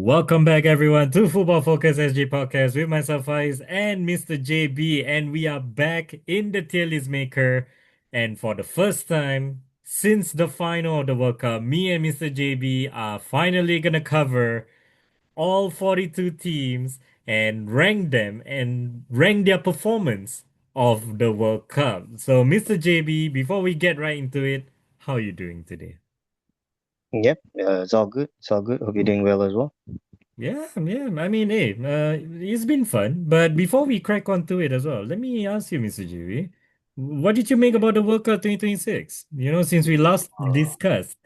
Welcome back, everyone, to Football Focus SG Podcast with myself, Faiz, and Mr. JB. And we are back in the tier list maker. And for the first time since the final of the World Cup, me and Mr. JB are finally going to cover all 42 teams and rank them and rank their performance of the World Cup. So, Mr. JB, before we get right into it, how are you doing today? Yep, it's all good. It's all good. Hope you're doing well as well. Yeah, yeah. I mean, hey, it's been fun. But before we crack onto it as well, let me ask you, Mr. Jiwi, what did you make about the World Cup 2026? Since we last discussed,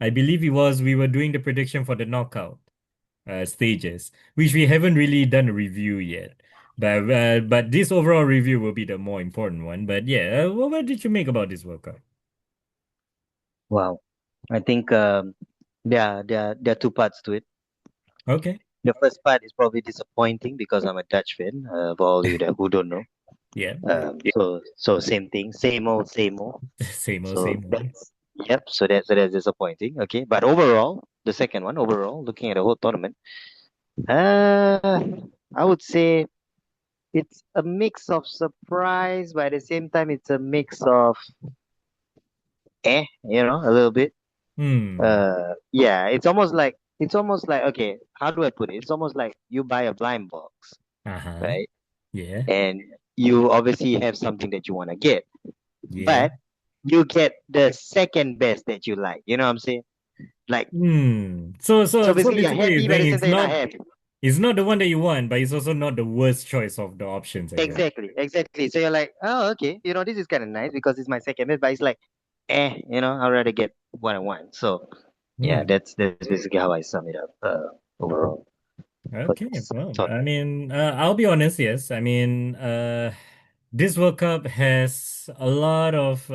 I believe we were doing the prediction for the knockout stages, which we haven't really done a review yet. But this overall review will be the more important one. But yeah, what did you make about this World Cup? Wow. I think there are two parts to it. Okay. The first part is probably disappointing because I'm a Dutch fan. For all you that who don't know, Yeah. so same thing, same old. Same old, So same old. that's yep. So that's disappointing. Okay, but overall, the second one, overall, looking at the whole tournament, uh, I would say it's a mix of surprise, but at the same time, it's a mix of a little bit. Hmm. Yeah, it's almost like okay, how do I put it? It's almost like you buy a blind box, Uh-huh. right? Yeah. And you obviously have something that you want to get, Yeah. but you get the second best that you like. You know what I'm saying? Like, Hmm. So so so so basically you're basically you're happy, but at saying the same time you're not happy. it's not the one that you want, but it's also not the worst choice of the options, I guess. Exactly. So you're like, oh, okay, this is kind of nice because it's my second best, but it's like, I'd rather get what I want. So yeah, Hmm. that's basically how I sum it up overall for Okay. this Well, I tournament. mean, I'll be honest, yes. I mean, this World Cup has a lot of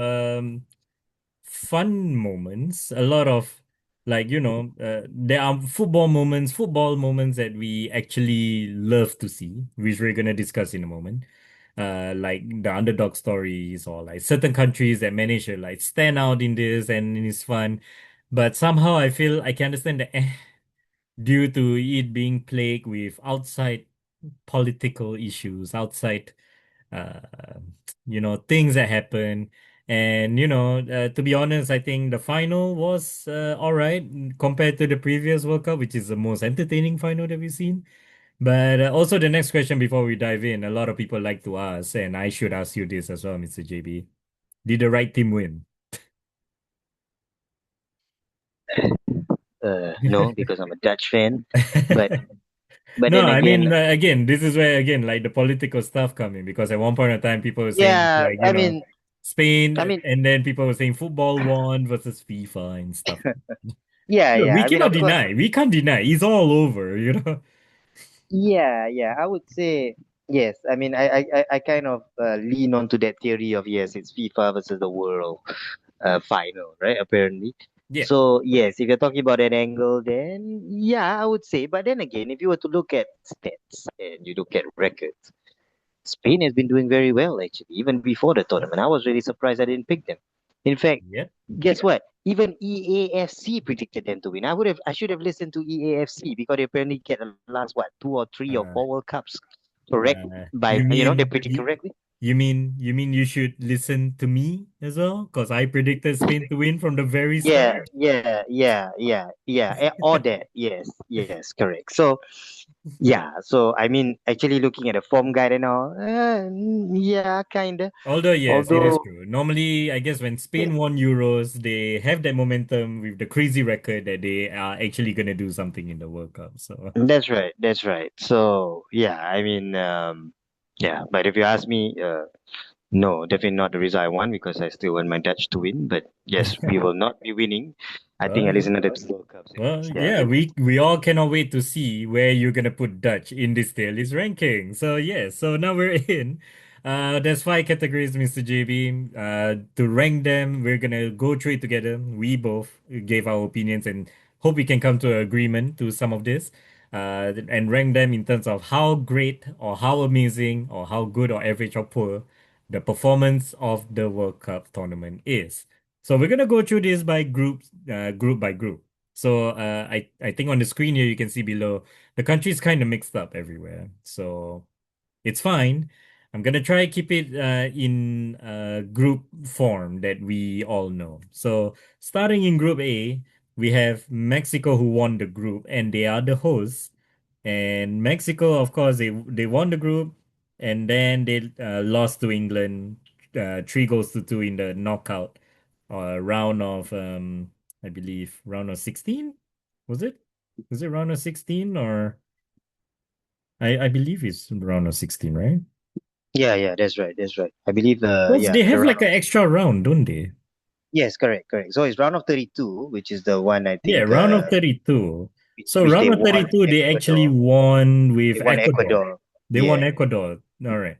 fun moments, a lot of there are football moments that we actually love to see, which we're gonna discuss in a moment. Like the underdog stories or like certain countries that manage to like stand out in this and it's fun. But somehow I feel I can understand the due to it being plagued with outside political issues, outside uh, things that happen. And, to be honest, I think the final was all right compared to the previous World Cup, which is the most entertaining final that we've seen. But also, the next question before we dive in, a lot of people like to ask, and I should ask you this as well, Mr. JB. Did the right team win? No, because I'm a Dutch fan. But but No, then I again, mean, again, this is where, again, like the political stuff coming because at one point in time, people were saying, yeah, like, I Spain, mean, and then people were saying football won versus FIFA and stuff. Yeah, yeah. we I mean, cannot of course, deny. We can't deny. It's all over. yeah. I would say yes. I mean, I kind of lean onto that theory of yes, it's FIFA versus the world final, right? Apparently. Yeah. So yes, if you're talking about that angle, then yeah, I would say. But then again, if you were to look at stats and you look at records, Spain has been doing very well actually, even before the tournament. I was really surprised I didn't pick them. In fact, Yeah. guess what? Even EAFC predicted them to win. I should have listened to EAFC because they apparently get the last what, two or three or Uh, four World Cups correct you by they mean predict correctly. you should listen to me as well? Because I predicted Spain to win from the very Yeah, start. All that. Yes, correct. So yeah, so I mean, actually looking at the form guide and all, yeah, kinda. Although, yes, it is Although true. Normally, I guess when Spain won Euros, they have that momentum with the crazy record that they are actually going to do something in the World Cup. So, that's right. That's right. So yeah, I mean, yeah. But if you ask me, no, definitely not the reason I won because I still want my Dutch to win. But yes, we will not be winning. I think at well, least another two World Cups well, because yeah, yeah, we all cannot wait to see where you're gonna put Dutch in this tier list ranking. So yes, so now we're in. There's five categories, Mr. JB. To rank them, we're gonna go through it together. We both gave our opinions and hope we can come to an agreement to some of this. And rank them in terms of how great or how amazing or how good or average or poor the performance of the World Cup tournament is. So we're gonna go through this by groups, group by group. So I think on the screen here you can see below the country is kind of mixed up everywhere. So it's fine. I'm gonna try keep it in group form that we all know. So starting in Group A, we have Mexico who won the group and they are the hosts. And Mexico, of course, they won the group and then they lost to England 3 goals to 2 in the knockout round of I believe round of 16. Was it? Was it round of 16 or I believe it's round of 16, right? Yeah, yeah, that's right, that's right. I believe, Because yeah, they the have round like of an extra round, don't they? yes, correct, correct. So it's round of 32, which is the one I Yeah, think, round of 32. So which they round of won 32, they actually Ecuador. won They with won Ecuador. Ecuador. They won Yeah. Ecuador. All right.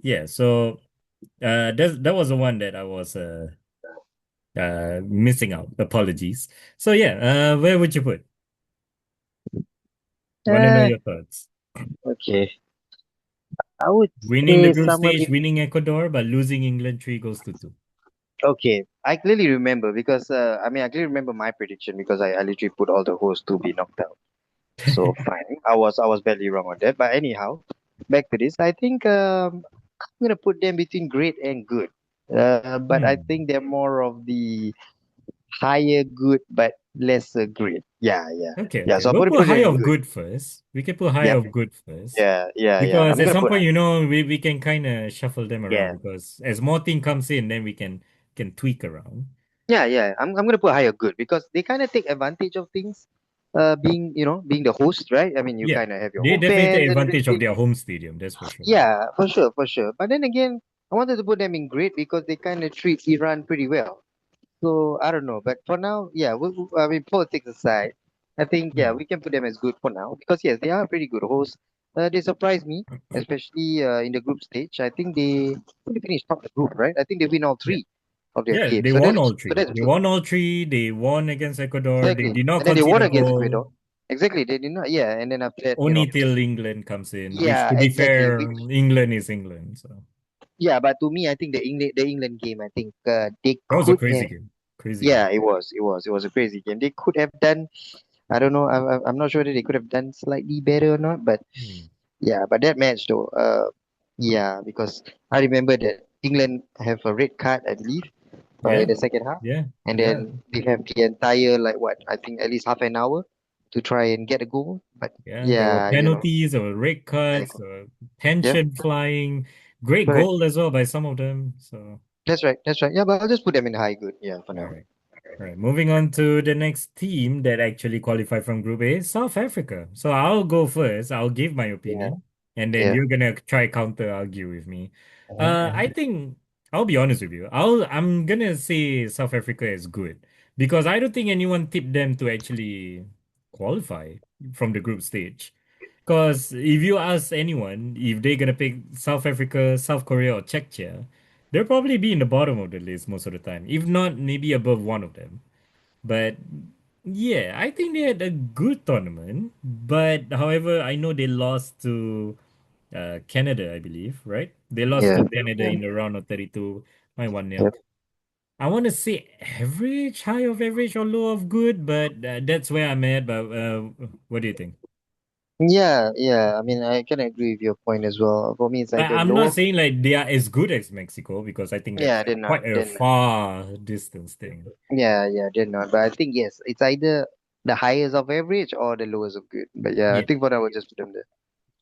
Yeah, so that was the one that I was missing out. Apologies. So yeah, where would you put? Want to know Uh, your thoughts. okay. I would Winning the say group somewhere stage, winning Ecuador, but losing England 3 goals to 2. okay. I clearly remember because I mean I clearly remember my prediction because I literally put all the hosts to be knocked out. So fine. I was badly wrong on that. But anyhow, back to this. I think I'm gonna put them between great and good. But I Hmm. think they're more of the higher good but lesser great. Yeah, yeah. Okay, Yeah. okay. So I'll We'll put put put them high in of good. good first. We can put high Yep. of good first. Yeah, yeah, yeah. Because I'm at gonna some put point, we can kind of shuffle them around yeah. because as more team comes in, then we can tweak around. Yeah, yeah. I'm gonna put higher good because they kind of take advantage of things. Being being the host, right? I mean, you Yeah, kind of have your they home definitely take fans and advantage of everything. their home stadium, that's for sure. Yeah, for sure, for sure. But then again, I wanted to put them in great because they kind of treat Iran pretty well. So I don't know, but for now, yeah. I mean, politics aside, I think yeah Hmm. we can put them as good for now because yes, they are a pretty good hosts. They surprised me, especially in the group stage. I think they finished top of the group, right? I think they win all Yeah, three of their yeah, games. they So won that's all so three. that's They good. won all three. They won against Ecuador. They Exactly. did not And then they concede won a against goal Ecuador. Exactly. They did not. Yeah. And then after that, only till England comes in, which yeah, to be exactly. fair, England is England. So Yeah, but to me, I think the England game, I think they that was a could crazy have. game. Crazy Yeah, game. it was a crazy game. They could have done. I don't know. I'm not sure whether they could have done slightly better or not. But Hmm. yeah, but that match though, yeah, because I remember that England have a red card, I believe, in Yeah, the second half, yeah, and yeah. then they have the entire like what I think at least half an hour to try and get a goal. But Yeah, there were yeah, penalties, there were red cards, exactly. there were Yeah, tension flying. Great correct. goal as well by some of them. So, That's right. That's right. Yeah, but I'll just put them in high good. Yeah, for all now. right. All right. Moving on to the next team that actually qualified from Group A, South Africa. So I'll go first. I'll give my Yeah, opinion, and then yeah. you're gonna try counter argue with me. I Mhm. think I'll be honest with you. I'm gonna say South Africa is good because I don't think anyone tipped them to actually qualify from the group stage. Because if you ask anyone if they're gonna pick South Africa, South Korea, or Czechia, they'll probably be in the bottom of the list most of the time. If not, maybe above one of them. But yeah, I think they had a good tournament. But however, I know they lost to Canada, I believe, right? They lost Yeah, to Canada yeah, in the round of 32 by 1-0. yeah. I want to say average, high of average, or low of good, but that's where I'm at. But what do you think? Yeah, yeah. I mean, I can agree with your point as well. For me, it's either I'm not low. saying like they are as good as Mexico because I think that's Yeah, like they're not. quite a They're not. far distance thing. Yeah, yeah, they're not. But I think yes, it's either the highest of average or the lowest of good. But yeah, I Yeah. think for now we'll just put them there.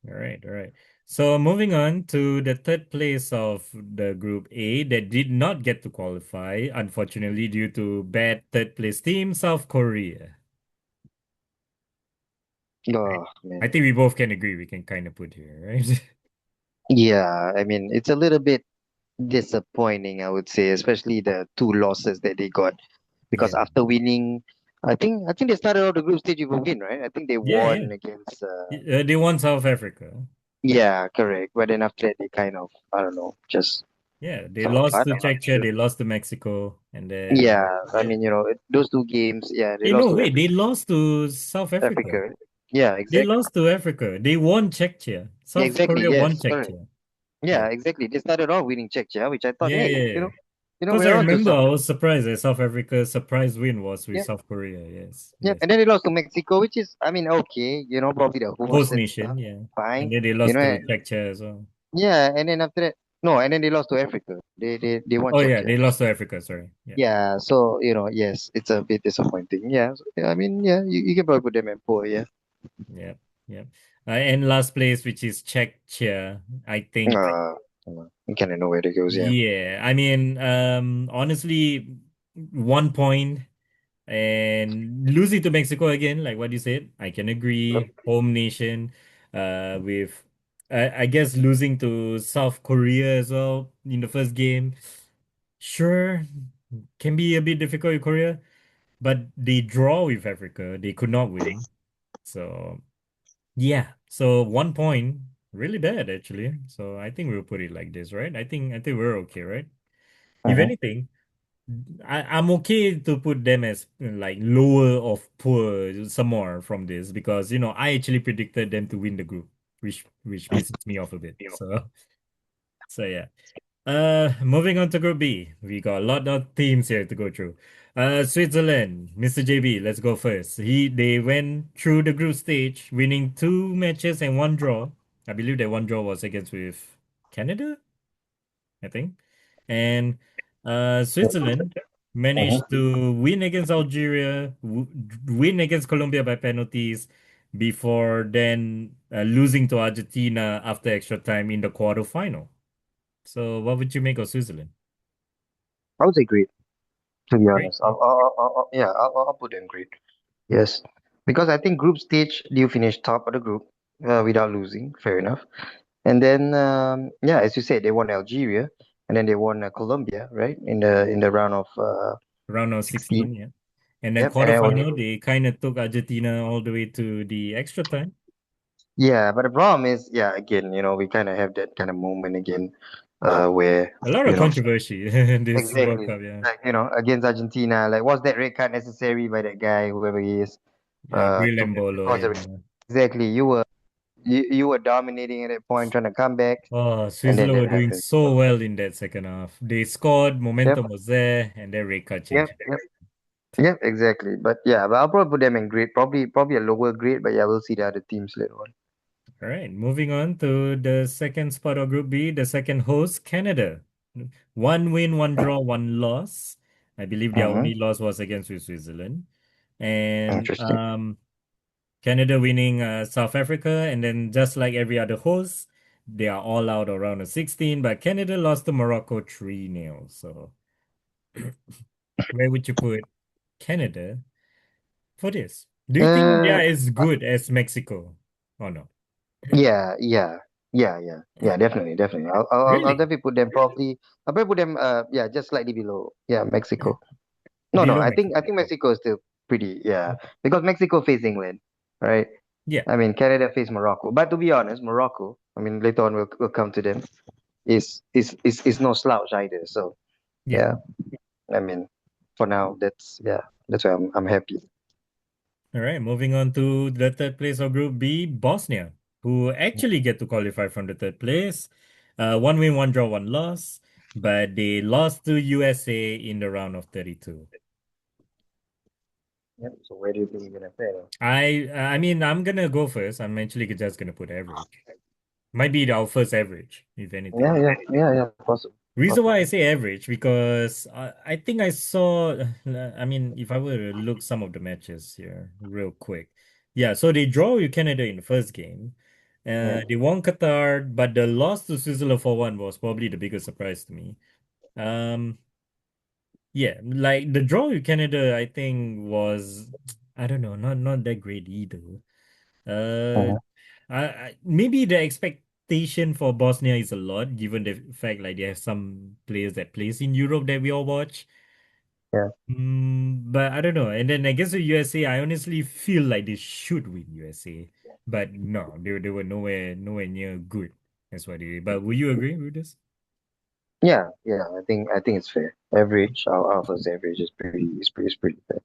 All right, all right. So moving on to the third place of the group A that did not get to qualify, unfortunately, due to bad third place team, South Korea. Right. Oh man. I think we both can agree we can kind of put here, right? Yeah, I mean, it's a little bit disappointing, I would say, especially the two losses that they got. Because Yeah. after winning, I think they started out the group stage with a win, right? I think they Yeah, yeah. won against They won South Africa. yeah, correct. But then after that they kind of I don't know, just Yeah, they fell lost apart. to I'm not Czechia, sure. they lost to Mexico, and then Yeah, I yeah. mean, those two games, yeah, they Hey, lost no, to wait, they lost to South Africa. Africa. Yeah, They exactly. lost to Africa. They won Czechia. South Exactly, Korea won yes, correct. Czechia. Yeah, Yeah. exactly. They started off winning Czech, yeah, which I thought, Yeah, hey, yeah, yeah. Because I we're on to remember South. I was surprised that South Africa's surprise win was with Yep, South Korea. Yes, yep. yes. And then they lost to Mexico, which is, I mean, okay, probably the host Host and stuff, nation, yeah. fine. And then they You lost know, to Czech as well. yeah. And then after that, no, and then they lost to Africa. They won Oh yeah, Czechia. they lost to Africa, sorry. Yeah. Yeah, so yes, it's a bit disappointing. Yeah, yeah, I mean, yeah, you can probably put them in poor. Yeah. Yeah. Yeah. And last place, which is Czechia, I think. Uh, you kind of know where it goes. Yeah. Yeah. I mean, honestly, 1 point and losing to Mexico again, like what you said, I can agree. Home nation, with I guess losing to South Korea as well in the first game. Sure, can be a bit difficult with Korea, but they draw with Africa. They could not win. So yeah. So 1 point, really bad actually. So I think we'll put it like this, right? I think we're okay, right? If Uh-huh. anything, I'm okay to put them as like lower of poor some more from this because I actually predicted them to win the group, which pisses me off a bit. So yeah. Moving on to Group B, we got a lot of teams here to go through. Switzerland, Mr. JB, let's go first. They went through the group stage, winning two matches and one draw. I believe that one draw was against with Canada, I think. And Switzerland Uh-huh. managed to win against Algeria, win against Colombia by penalties, before then losing to Argentina after extra time in the quarterfinal. So, what would you make of Switzerland? I would say great, to be Great. honest. Yeah, I'll put them great. Yes, because I think group stage you finish top of the group without losing. Fair enough. And then yeah, as you said, they won Algeria, and then they won Colombia, right? In the round of Round of 16. 16, yeah. And then Yep, and then only quarterfinal, they kind of took Argentina all the way to the extra time. yeah. But the problem is, yeah, again, we kind of have that kind of moment again, where A lot of you know controversy in this World exactly Cup, yeah. like against Argentina, like was that red card necessary by that guy, whoever he is, Yeah, to Guilembolo, cause a yeah. exactly you were dominating at that point, trying to come back, Oh, and then Switzerland that were doing happened. so well in that second half. They scored, Yep, momentum was there, and then red card yep, changed. yep. Yep, exactly. But yeah, but I'll probably put them in grade. Probably a lower grade, but yeah, we'll see the other teams later on. All right, moving on to the second spot of Group B, the second host, Canada. One win, one draw, one loss. I believe their Mm-hmm. only loss was against Switzerland. And Interesting. Canada winning South Africa, and then just like every other host, they are all out around the 16, but Canada lost to Morocco 3-0. So where would you put Canada for this? Do you think they are Uh, as good as Mexico or no? yeah, yeah, yeah. Definitely, definitely. I'll Really? definitely put them probably. I'll probably put them. Yeah, just slightly below. Yeah, Mexico. No, no. Below I think Mexico. Oh, Mexico is still pretty. Yeah, because Mexico face England, right? yeah, I mean, Canada face Morocco. But to be honest, Morocco. I mean, later on we'll come to them. Is no slouch either. So yeah. yeah, I mean, for now, that's why I'm happy. All right, moving on to the third place of Group B, Bosnia, who actually get to qualify from the third place. One win, one draw, one loss, but they lost to USA in the round of 32. Yep. So where do you think you're gonna play? I mean, I'm gonna go first. I'm actually just gonna put average. Might be our first average, if Yeah, anything. yeah, yeah, yeah. Possible, Reason why I possible. say average because I think I saw. I mean, if I were to look some of the matches here real quick, yeah. So they draw with Canada in the first game. Yeah. They won Qatar, but the loss to Switzerland 4-1 was probably the biggest surprise to me. Um, yeah, like the draw with Canada, I think was, I don't know, not that great either. Uh, Uh-huh. maybe the expectation for Bosnia is a lot, given the fact like they have some players that plays in Europe that we all watch. Yeah. But I don't know. And then I guess with USA, I honestly feel like they should win USA, but no, they were nowhere near good. That's what they did. But will you agree with this? Yeah, yeah. I think it's fair. Average. Our first average is pretty fair.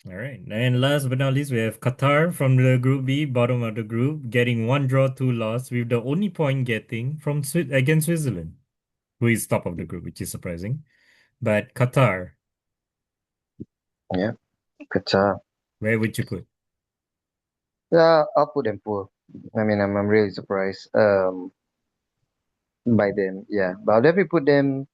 All right. And last but not least, we have Qatar from the Group B, bottom of the group, getting one draw, two loss, with the only point getting from against Switzerland, who is top of the group, which is surprising. But Qatar, Yeah, Qatar. where would you put? Yeah, I'll put them poor. I mean, I'm really surprised by them. Yeah, but I'll definitely put them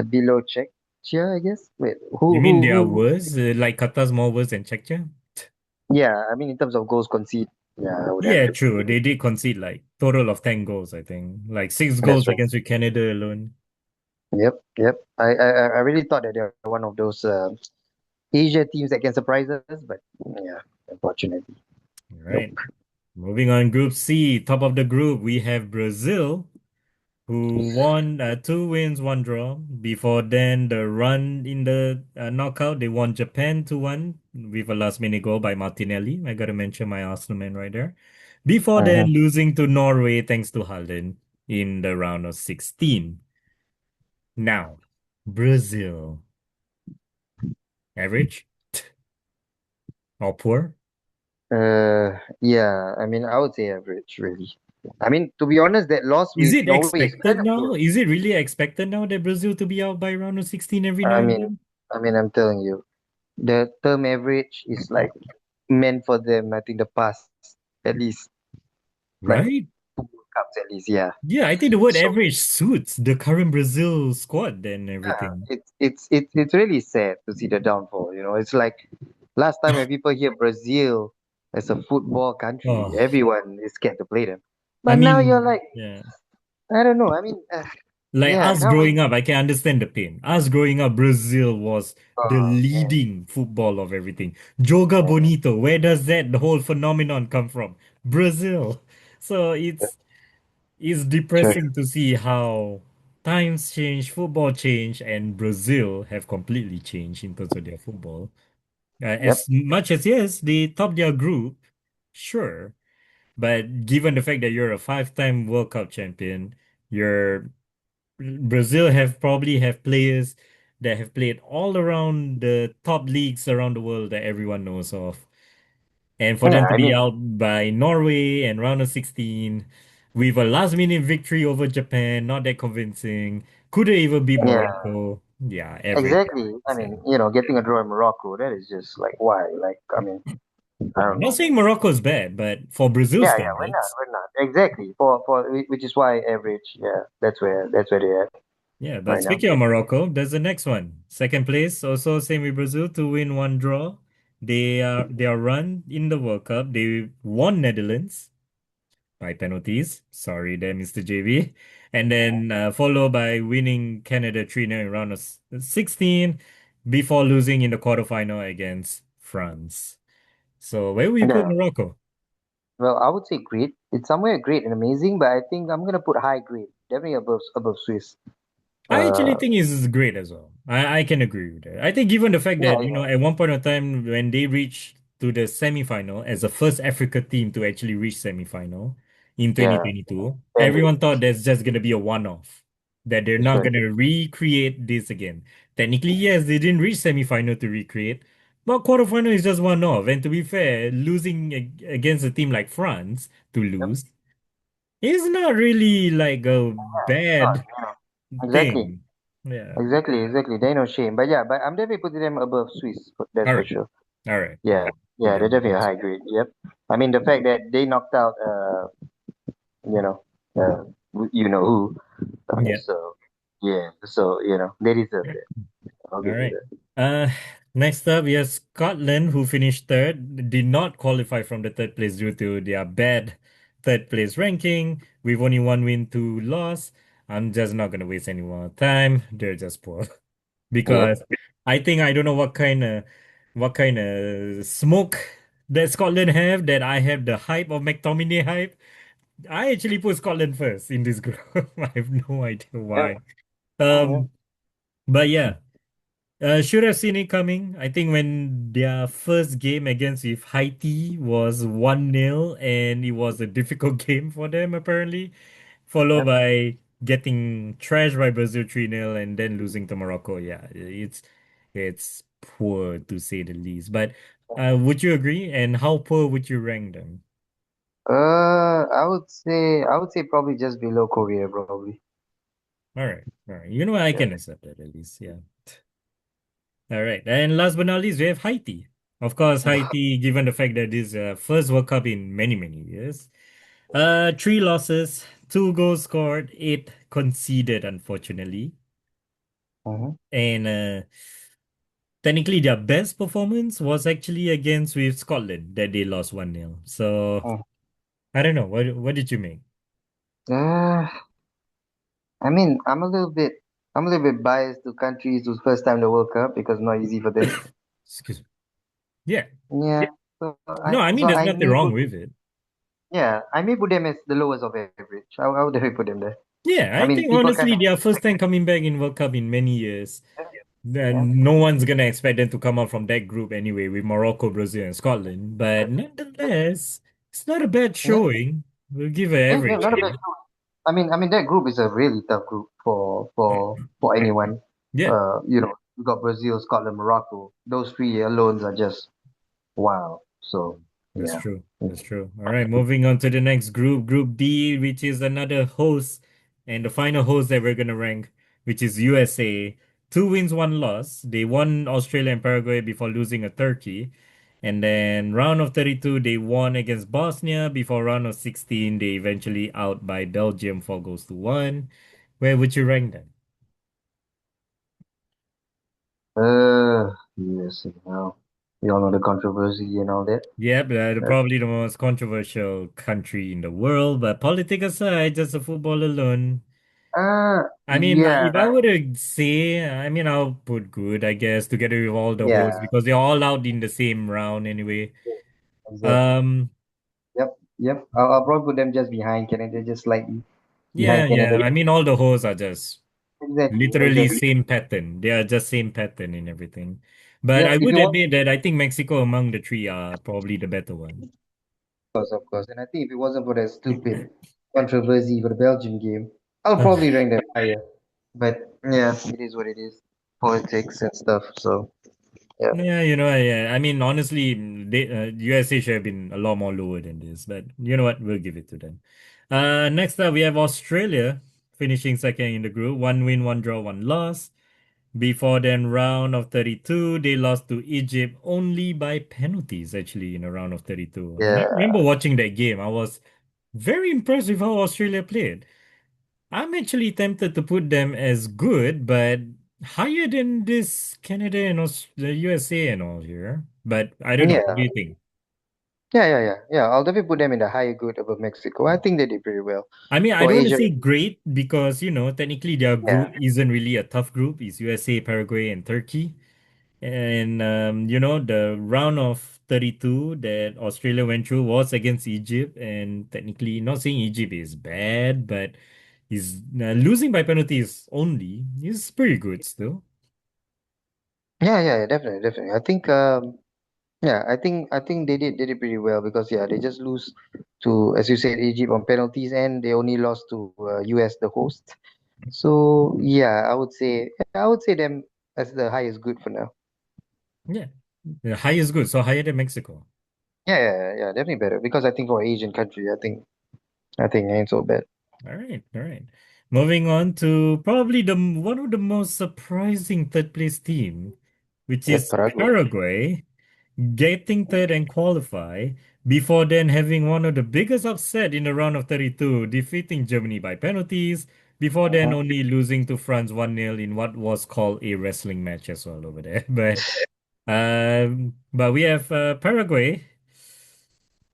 below Czechia, I guess. Wait, You mean they are who? worse? Like Qatar's more worse than Czechia? Yeah, I mean, in terms of goals conceded, yeah, I would have Yeah, to true. put They them. did concede like total of 10 goals, I think. Like six That's goals right. against with Canada alone. Yep, yep. I really thought that they're one of those Asia teams that can surprise us, but yeah, unfortunately, All nope. right. Moving on, Group C, top of the group, we have Brazil, who won 2 wins, 1 draw. Before then, the run in the knockout, they won Japan 2-1 with a last minute goal by Martinelli. I got to mention my Arsenal man right there. Before then, Mm-hmm. losing to Norway thanks to Haaland in the round of 16. Now, Brazil, average or poor? Yeah, I mean, I would say average, really. I mean, to be honest, that loss Is with it Norway is expected kind of now? poor. Is it really expected now that Brazil to be out by round of 16 every now I and mean, then? I'm telling you, the term average is like meant for them. I think the past, at least, like Right? 2 World Cups, at least. Yeah. Yeah, I think the word So average suits the current Brazil squad and yeah, everything. it's really sad to see the downfall. You know, it's like last time when people hear Brazil as a football country, Oh, everyone is scared to play them. I But now you're mean, like, yeah. I don't know. I mean, Like yeah, us now growing up, I can understand the pain. Us growing up, Brazil was the man, leading football of everything. Joga man, Bonito, where does that the whole phenomenon come from? Brazil. So it's sure, depressing to see how times change, football change, and Brazil have completely changed in terms of their football. yep, As much as yes, they top their group, sure, but given the fact that you're a five-time World Cup champion, you're Brazil have probably have players that have played all around the top leagues around the world that everyone knows of. And for yeah. them to I be mean, out by Norway and round of 16 with a last minute victory over Japan, not that convincing. Could it even be yeah, Morocco? Yeah, average. exactly. I Yeah. mean, getting a draw in Morocco, that is just like why? Like, I mean, I I'm don't not know. saying Morocco is bad, but for Brazil Yeah, yeah, standards, we're not exactly which is why average. Yeah, that's where they're at yeah. But right now. speaking of Morocco, there's the next one. Second place, also same with Brazil, 2 win, 1 draw. They are run in the World Cup. They won Netherlands by penalties. Sorry there, Mr.JB. And then followed by winning Canada 3-0 in round of 16 before losing in the quarterfinal against France. So where will you put Yeah. Morocco? Well, I would say great. It's somewhere great and amazing, but I think I'm gonna put high grade, definitely above Swiss. I actually Uh, think it's great as well. I can agree with that. I think given the fact yeah, that, yeah, at one point of time when they reached to the semi-final as the first Africa team to actually reach semi-final in yeah. 2022, And everyone thought that's just gonna be a one-off, that they're that's not right. gonna recreate this again. Technically, yes, they didn't reach semi-final to recreate, but quarterfinal is just one-off. And to be fair, losing against a team like France to Yep. lose is not really like a Yeah, it's not. bad Exactly, thing. Yeah. exactly. There ain't no shame. But yeah, but I'm definitely putting them above Swiss. That's All for right. sure. All right. Yeah, Put yeah. They're them definitely a above. high grade. Yep. I mean, the fact that they knocked out, you know, you know who. Yeah. So yeah, so they deserve All it. I'll give you right. that. Uh, Next up, we have Scotland, who finished third, did not qualify from the third place due to their bad third place ranking. With only 1 win, 2 loss. I'm just not gonna waste any more time. They're just poor Yep. because I think I don't know what kind of smoke that Scotland have that I have the hype of McTominay hype. I actually put Scotland first in this group. I have no idea Yep. why. Mhm. Um, but yeah, should have seen it coming. I think when their first game against with Haiti was 1-0 and it was a difficult game for them apparently, followed Yep. by getting trashed by Brazil 3-0 and then losing to Morocco. Yeah, it's poor to say the least. But would you agree? And how poor would you rank them? I would say probably just below Korea, probably. All right. All right. You know, I Yeah. can accept that at least. Yeah. All right. And last but not least, we have Haiti. Of course, Haiti, given the fact that this first World Cup in many, many years. Three losses, two goals scored, eight conceded, unfortunately. Mhm. And technically their best performance was actually against with Scotland that they lost 1-0. So Mhm. I don't know. What did you make? Uh, I mean, I'm a little bit biased to countries whose first time the World Cup because it's not easy for them. Excuse me. Yeah. Yeah. No, I mean So there's I nothing may wrong put with it. I may put them as the lowest of average. I would definitely put them there. Yeah, I I mean, think people kind honestly of their first time coming back in World Cup in many years. yeah, Then no one's gonna expect them to come out from that group anyway with Morocco, Brazil, and Scotland. But nonetheless, it's not a bad yeah, showing. We'll give an yeah, average not a bad here. show. I mean that group is a really tough group for anyone. Yeah. You got Brazil, Scotland, Morocco. Those three alone are just wow. So That's yeah. true. That's true. All right, moving on to the next group, Group D, which is another host, and the final host that we're gonna rank, which is USA. Two wins, one loss. They won Australia and Paraguay before losing to Turkey. And then round of 32, they won against Bosnia. Before round of 16, they eventually out by Belgium 4-1. Where would you rank them? Yes, you all know the controversy and all that. Yep, Uh, probably the most controversial country in the world, but politics aside, just a football alone. I mean, yeah, if I were to say, I mean, I'll put good, I guess, together with all the yeah, hosts because they're all out in the same round anyway. exactly. Um, Yep. I'll probably put them just behind Canada, just slightly yeah, behind yeah. Canada. I mean, all the hosts are just literally Exactly. same pattern. They are just same pattern in everything. But Yep. I If would you want, admit that I think Mexico among the three are probably the better one. of course. And I think if it wasn't for that stupid controversy for the Belgium game, I'll probably rank them higher. But yeah, it is what it is. Politics and stuff. So yeah. Yeah, I mean, honestly, USA should have been a lot more lower than this, but you know what? We'll give it to them. Next up, we have Australia finishing second in the group. One win, one draw, one loss. Before then, round of 32, they lost to Egypt only by penalties, actually, in a round of 32. And I Yeah. remember watching that game. I was very impressed with how Australia played. I'm actually tempted to put them as good, but higher than this Canada and the USA and all here. But I don't know. What do Yeah. you think? Yeah. I'll definitely put them in the higher good over Mexico. I think they did pretty well I mean, I for don't want to Asia. say great because, technically their Yeah. group isn't really a tough group. It's USA, Paraguay, and Turkey. And, the round of 32 that Australia went through was against Egypt. And technically, not saying Egypt is bad, but is losing by penalties only is pretty good still. Yeah, definitely. I think they did pretty well because they just lose to, as you said, Egypt on penalties, and they only lost to US, the host. So I would say them as the highest good for now. Yeah. The high is good, so higher than Mexico. Yeah, definitely better because I think for an Asian country, I think ain't so bad. All right, all right. Moving on to probably the one of the most surprising third place team, which Yep, is Paraguay. Paraguay, getting third and qualify. Before then, having one of the biggest upset in the round of 32, defeating Germany by penalties. Before then, Mhm. only losing to France 1-0 in what was called a wrestling match as well over there. But we have Paraguay.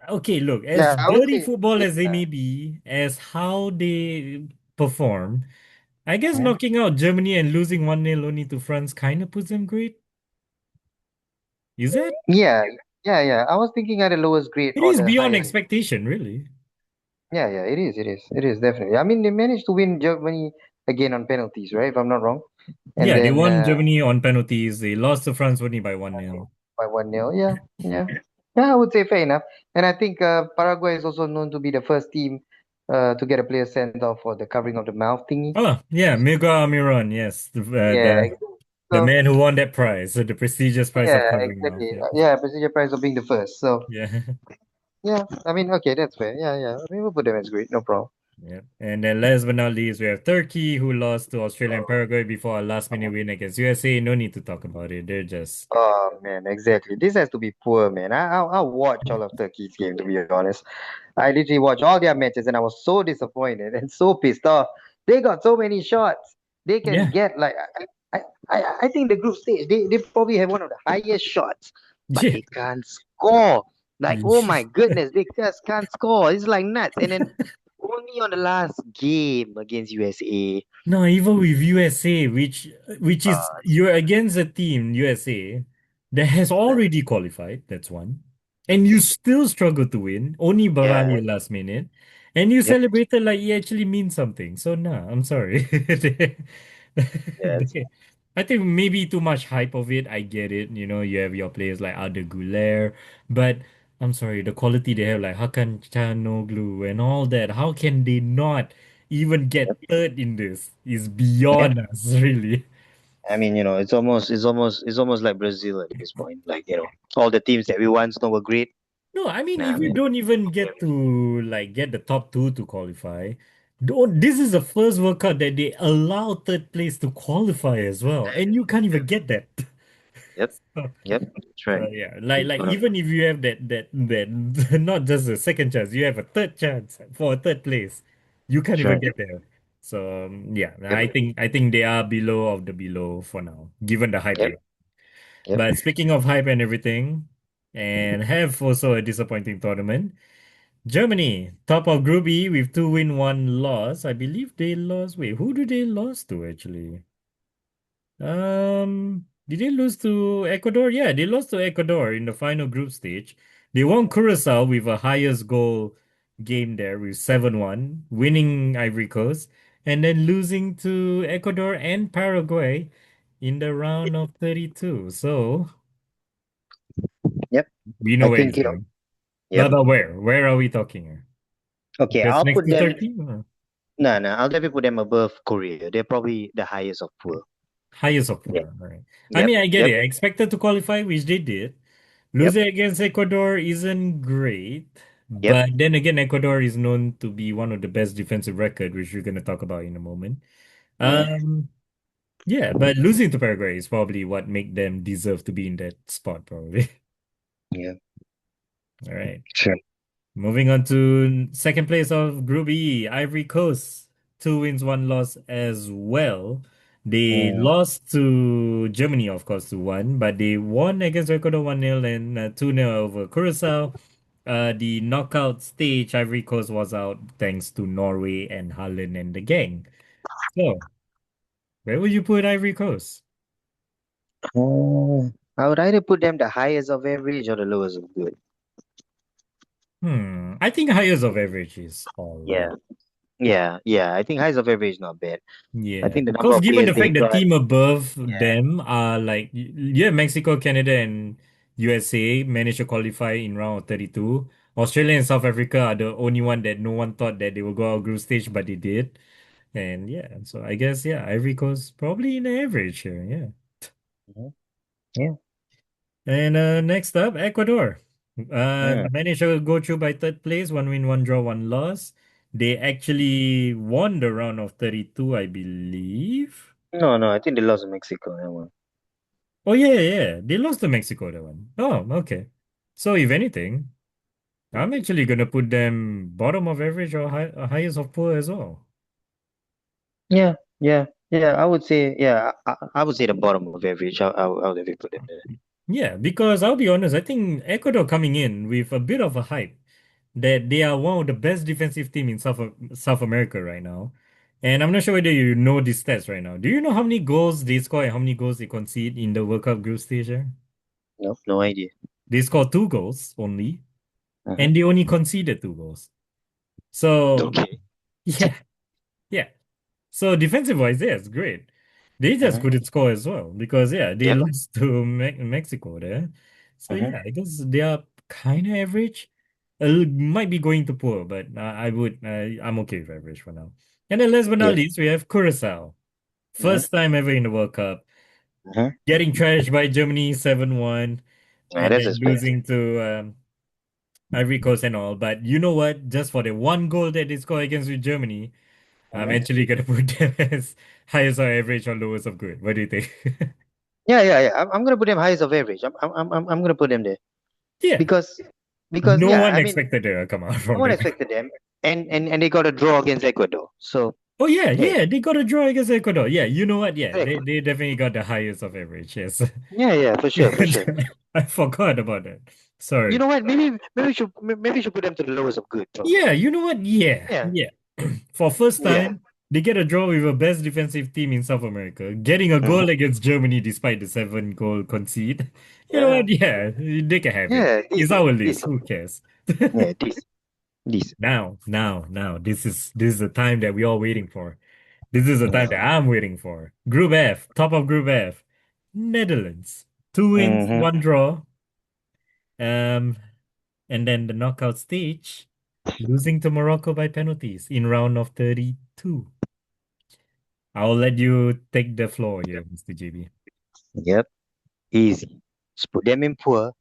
Okay, look, as Yeah, I would dirty say football yeah. as they may be, as how they perform, I guess Mhm. knocking out Germany and losing 1-0 only to France kind of puts them great. Is that? Yeah, yeah. I was thinking at the lowest grade It or is the beyond highest. expectation, really. Yeah, it is definitely. I mean, they managed to win Germany again on penalties, right? If I'm not wrong. And Yeah, they then won Germany on penalties. They lost to France only by 1-0. by 1-0. Yeah. I would say fair enough. And I think Paraguay is also known to be the first team to get a player sent off for the covering of the mouth thingy. Oh, yeah, Miguel Almiron, yes, Yeah, the so man who won that prize, the prestigious prize of yeah, covering mouth. exactly. Yep. Yeah, procedure prize of being the first. So Yeah. yeah, I mean, okay, that's fair. Yeah. I mean, we'll put them as great, no problem. Yeah. And then last but not least, we have Turkey, who lost to Australia and Paraguay before a last minute win against USA. No need to talk about it. They're just Oh man, exactly. This has to be poor, man. I watch all of Turkey's game to be honest. I literally watched all their matches and I was so disappointed and so pissed off. They got so many shots. They can yeah. get like I think the group stage they probably have one of the highest shots, but Yeah. they can't score. Like oh my goodness, they just can't score. It's like nuts. And then only on the last game against USA, No, even with USA, which is uh, you're against a team, USA, that has already qualified, that's one. And you still struggle to win, only yeah, Bavaria last minute. And you yep, celebrated like it actually means something. So nah, I'm sorry. yes, I think maybe too much hype of it. I get it. You know, you have your players like Arda Güler, but I'm sorry, the quality they have like Hakan Çalhanoğlu and all that. How can they not even get yep. third in this is Yep. beyond us, really. I mean, it's almost like Brazil at this point. Like, all the teams that we once know were great. No, I mean, Nah, if you man. don't even get to like get the top two to qualify, don't, this is the first World Cup that they allow third place to qualify as well, and you can't even get that. Yep. So, Yep. That's right. yeah, like even if you have that not just a second chance, you have a third chance for a third place, you can't That's even right. get there. So yeah, Yep. I think they are below of the below for now, given the hype. Yep. Yep. But speaking of hype and everything, and have also a disappointing tournament. Germany, top of Group E with two win, one loss. I believe they lost. Wait, who did they lose to actually? Did they lose to Ecuador? Yeah, they lost to Ecuador in the final group stage. They won Curacao with a highest goal game there with 7-1, winning Ivory Coast, and then losing to Ecuador and Paraguay in the round of 32. So Yep. we know I where think, it's going. But, yep. but where? Where are we talking here? Okay, That's I'll next put to them. Turkey? Or No, no, I'll definitely put them above Korea. They're probably the highest of poor. highest of Yeah. poor. All right. I Yep. mean, I get Yep. it. Expected to qualify, which they did. Yep. Losing against Ecuador isn't great. Yep. But then again, Ecuador is known to be one of the best defensive record, which we're going to talk about in a moment. Yeah. Um, yeah, but losing to Paraguay is probably what make them deserve to be in that spot, probably. Yeah. All right. Sure. Moving on to second place of Group E, Ivory Coast. Two wins, one loss as well. They Mm. lost to Germany, of course, to one, but they won against Ecuador 1-0 and 2-0 over Curacao. The knockout stage, Ivory Coast was out thanks to Norway and Holland and the gang. So, where would you put Ivory Coast? I would either put them the highest of average or the lowest of good. I think highest of average is all right. Yeah. Yeah. Yeah. I think highest of average is not bad. I Yeah, think the number because of given players the they fact the got. team above Yeah. them are like yeah, Mexico, Canada, and USA managed to qualify in round of 32. Australia and South Africa are the only one that no one thought that they will go out group stage, but they did. And yeah, so I guess yeah, Ivory Coast probably in the average here. Yeah. Mhm. Yeah. And next up, Ecuador. Mm. Managed to go through by third place, one win, one draw, one loss. They actually won the round of 32, I believe. No, no, I think they lost to Mexico that one. Oh yeah, yeah, yeah. They lost to Mexico that one. Oh, okay. So if anything, I'm actually gonna put them bottom of average or highest of poor as well. Yeah, yeah, yeah. I would say, yeah, I would say the bottom of average. I'll definitely put them there. Yeah, because I'll be honest, I think Ecuador coming in with a bit of a hype that they are one of the best defensive team in South America right now. And I'm not sure whether you know these stats right now. Do you know how many goals they score and how many goals they concede in the World Cup group stage? Here? No, no idea. They scored two goals only, Uh-huh. and they only conceded two goals. So Okay. yeah, yeah. So defensive wise, yeah, it's great. They just Uh-huh. couldn't score as well because yeah, they Yep. lost to Mexico there. So Uh-huh. yeah, I guess they are kind of average. Might be going to poor, but I'm okay with average for now. And then last but not Yep. least, we have Curacao. Uh-huh. First time ever in the World Cup, Uh-huh. getting trashed by Germany 7-1, Nah, and that's then expected. losing to Ivory Coast and all. But you know what? Just for the one goal that they scored against with Germany, I'm Mhm. actually gonna put them as highest of average or lowest of good. What do you think? Yeah, yeah, yeah. I'm gonna put them highest of average. I'm gonna put them there Yeah, because no yeah, one I mean, expected a come out no from one them. expected them, and they got a draw against Ecuador. So Oh yeah, hey, yeah, they got a draw against Ecuador. Yeah, you know what? Yeah, they, exactly. they definitely got the highest of average. Yes. Yeah, yeah, for sure, for sure. I forgot about that. You Sorry. know what? Maybe we should put them to the lowest of good, probably. Yeah, you know what? Yeah, Yeah, yeah. For first yeah, time, they get a draw with a best defensive team in South America, getting a hmm, goal against Germany despite the 7 goal concede. You know yeah, what? Yeah, they can have it. yeah. It's Decent, our list. decent. Who cares? Yeah, decent, decent. Now. This is the time that we're all waiting for. This is the time that Yeah. I'm waiting for. Group F, top of Group F, Netherlands. 2 wins, Mm-hmm. 1 draw. Um, and then the knockout stage, losing to Morocco by penalties in round of 32. I'll let you take the floor here, Mr. JB. Yep, easy. Just put them in poor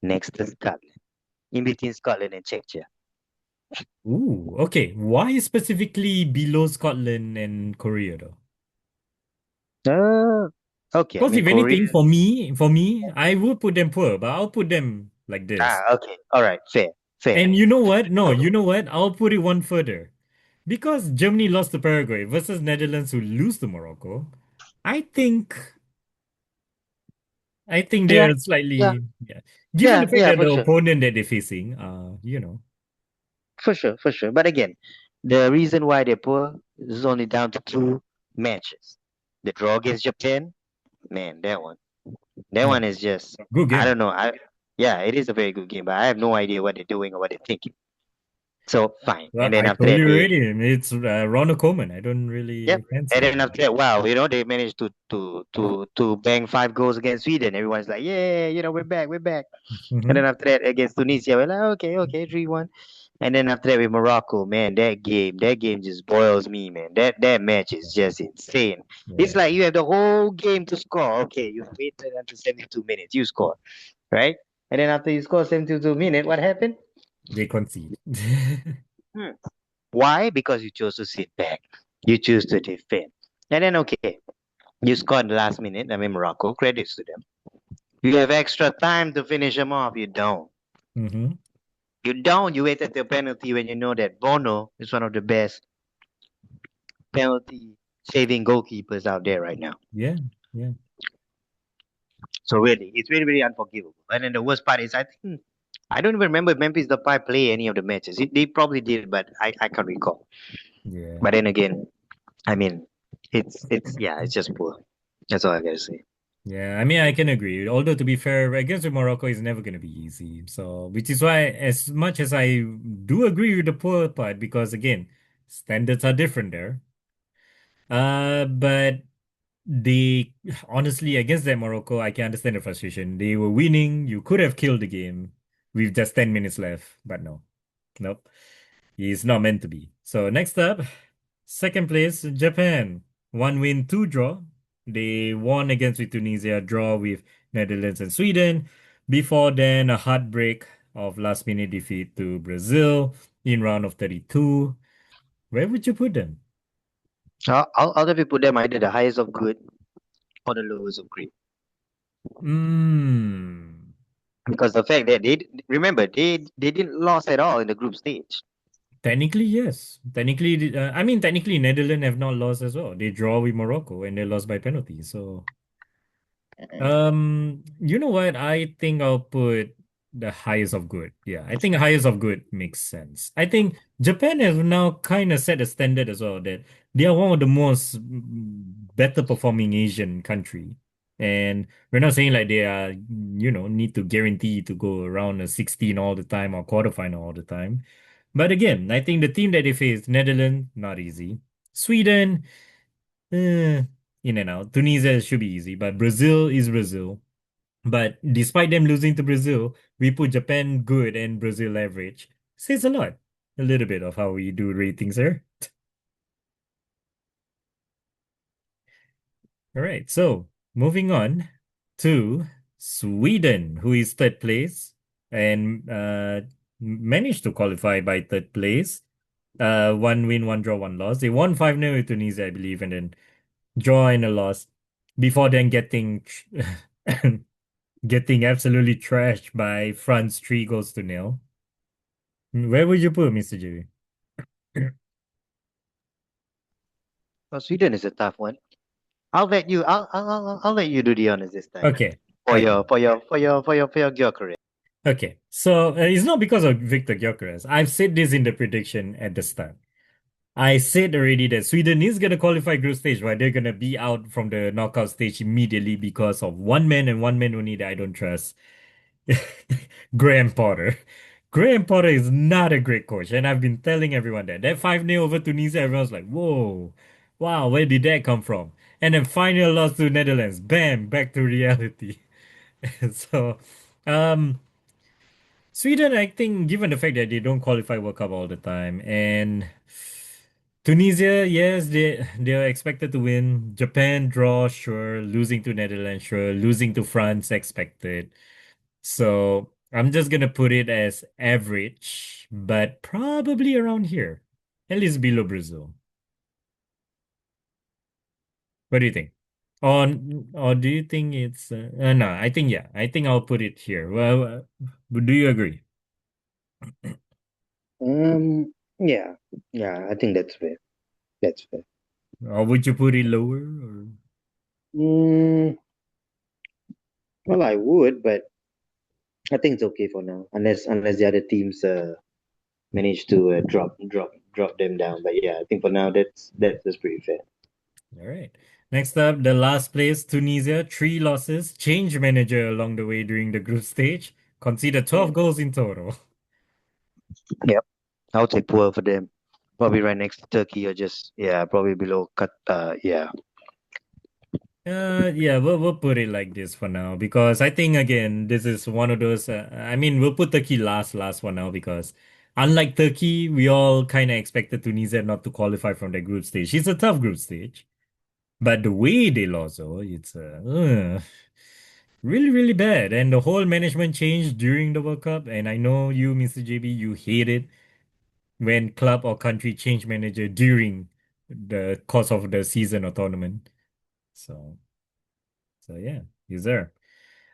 next to Scotland, in between Scotland and Czechia. Ooh, okay. Why specifically below Scotland and Korea though? Uh, okay. I Because mean if Korea. anything, for me, I would put them poor, but I'll put them like this. Okay. All right. Fair. Fair. And you know what? No, you know what? I'll put it one further. Because Germany lost to Paraguay versus Netherlands who lose to Morocco, I think I think Yeah. they're Yeah. slightly, yeah. Given the Yeah. fact Yeah. that For the sure. opponent that they're facing, For sure. For sure. But again, the reason why they're poor is only down to two matches. The draw against Japan. Man, that one. That yeah, one is just. good I game. don't know. Yeah, it is a very good game, but I have no idea what they're doing or what they're thinking. So fine. Well, And then I after told that, you they. already, it's Ronald Koeman. I don't Yep. really And fancy then him. after that, wow, they managed to bang 5 goals against Sweden. Everyone's like, yeah, we're back, we're back. And Hmm. then after that, against Tunisia, we're like, okay, okay, 3-1. And then after that, with Morocco, man, that game just boils me, man. That match is just insane. It's Yeah, like you have the whole game to score. Okay, you waited until 72 minutes, you score, right? And then after you score 72 minutes, what happened? they concede. Hmm. Why? Because you chose to sit back. You choose to defend. And then okay, you scored the last minute. I mean, Morocco, credits to them. You have extra time to finish them off. You don't. Hmm. You don't. You wait at the penalty when you know that Bono is one of the best penalty saving goalkeepers out there right now. Yeah, yeah, So really, it's really, really unforgivable. And then the worst part is, I don't even remember if Memphis Depay play any of the matches. They probably did, but I can't recall. yeah. But then again, I mean, it's yeah, it's just poor. That's all I gotta say. Yeah, I mean, I can agree. Although, to be fair, against Morocco is never going to be easy. So, which is why, as much as I do agree with the poor part, because again, standards are different there. But they honestly, against that Morocco, I can understand the frustration. They were winning. You could have killed the game with just 10 minutes left, but no, nope. He's not meant to be. So next up, second place, Japan. 1 win, 2 draw. They won against with Tunisia, draw with Netherlands and Sweden. Before then, a heartbreak of last minute defeat to Brazil in round of 32. Where would you put them? I'll definitely put them either the highest of good or the lowest of great. Hmm. Because the fact that remember they didn't lose at all in the group stage. Technically, yes. Technically, I mean, technically, Netherlands have not lost as well. They draw with Morocco and they lost by penalty. So, you know what? I think I'll put the highest of good. Yeah, I think highest of good makes sense. I think Japan has now kind of set a standard as well that they are one of the most better performing Asian country. And we're not saying like they are, need to guarantee to go around a 16 all the time or quarterfinal all the time. But again, I think the team that they faced, Netherlands, not easy. Sweden, eh, in and out. Tunisia should be easy, but Brazil is Brazil. But despite them losing to Brazil, we put Japan good and Brazil average. Says a lot. A little bit of how we do ratings here. All right, so moving on to Sweden, who is third place. And managed to qualify by third place. One win, one draw, one loss. They won 5-0 with Tunisia, I believe, and then draw and a loss before then getting absolutely trashed by France 3 goals to nil. Where would you put Mr. JB? Well, Sweden is a tough one. I'll let you. I'll let you do the honors this time Okay. for Okay. your Gyökeres. Okay. So it's not because of Victor Gyökeres. I've said this in the prediction at the start. I said already that Sweden is going to qualify group stage, but they're going to be out from the knockout stage immediately because of one man and one man only that I don't trust. Graham Potter. Graham Potter is not a great coach, and I've been telling everyone that. That 5-0 over Tunisia, everyone's like, whoa, wow, where did that come from? And then final loss to Netherlands. Bam, back to reality. So, um, Sweden, I think, given the fact that they don't qualify World Cup all the time, and Tunisia, yes, they are expected to win. Japan draw, sure. Losing to Netherlands, sure. Losing to France, expected. So I'm just gonna put it as average, but probably around here, at least below Brazil. What do you think? Or do you think it's no? I think yeah. I think I'll put it here. Well, do you agree? Yeah, yeah. I think that's fair. That's fair. Or would you put it lower? Or Mm, well, I would, but I think it's okay for now, unless the other teams manage to drop them down. But yeah, I think for now that's pretty fair. all right. Next up, the last place, Tunisia, 3 losses, change manager along the way during the group stage, conceded 12 Mm. goals in total. Yep, I would say poor for them. Probably right next to Turkey or just yeah, probably below cut. Yeah. Yeah, we'll put it like this for now because I think again this is one of those. I mean, we'll put Turkey last for now because unlike Turkey, we all kind of expected Tunisia not to qualify from the group stage. It's a tough group stage, but the way they lost, oh, it's really really bad. And the whole management changed during the World Cup. And I know you, Mr. JB, you hate it when club or country change manager during the course of the season or tournament. So yeah, he's there.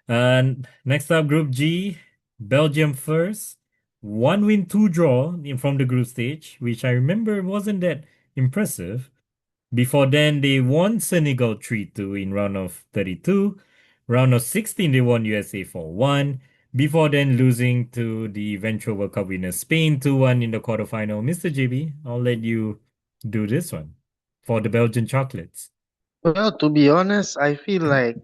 And next up, Group G, Belgium first. 1 win, 2 draw in from the group stage, which I remember wasn't that impressive. Before then, they won Senegal 3-2 in round of 32. Round of 16, they won USA 4-1. Before then, losing to the eventual World Cup winner Spain 2-1 in the quarterfinal. Mr. JB, I'll let you do this one for the Belgian chocolates. Well, to be honest, um I feel like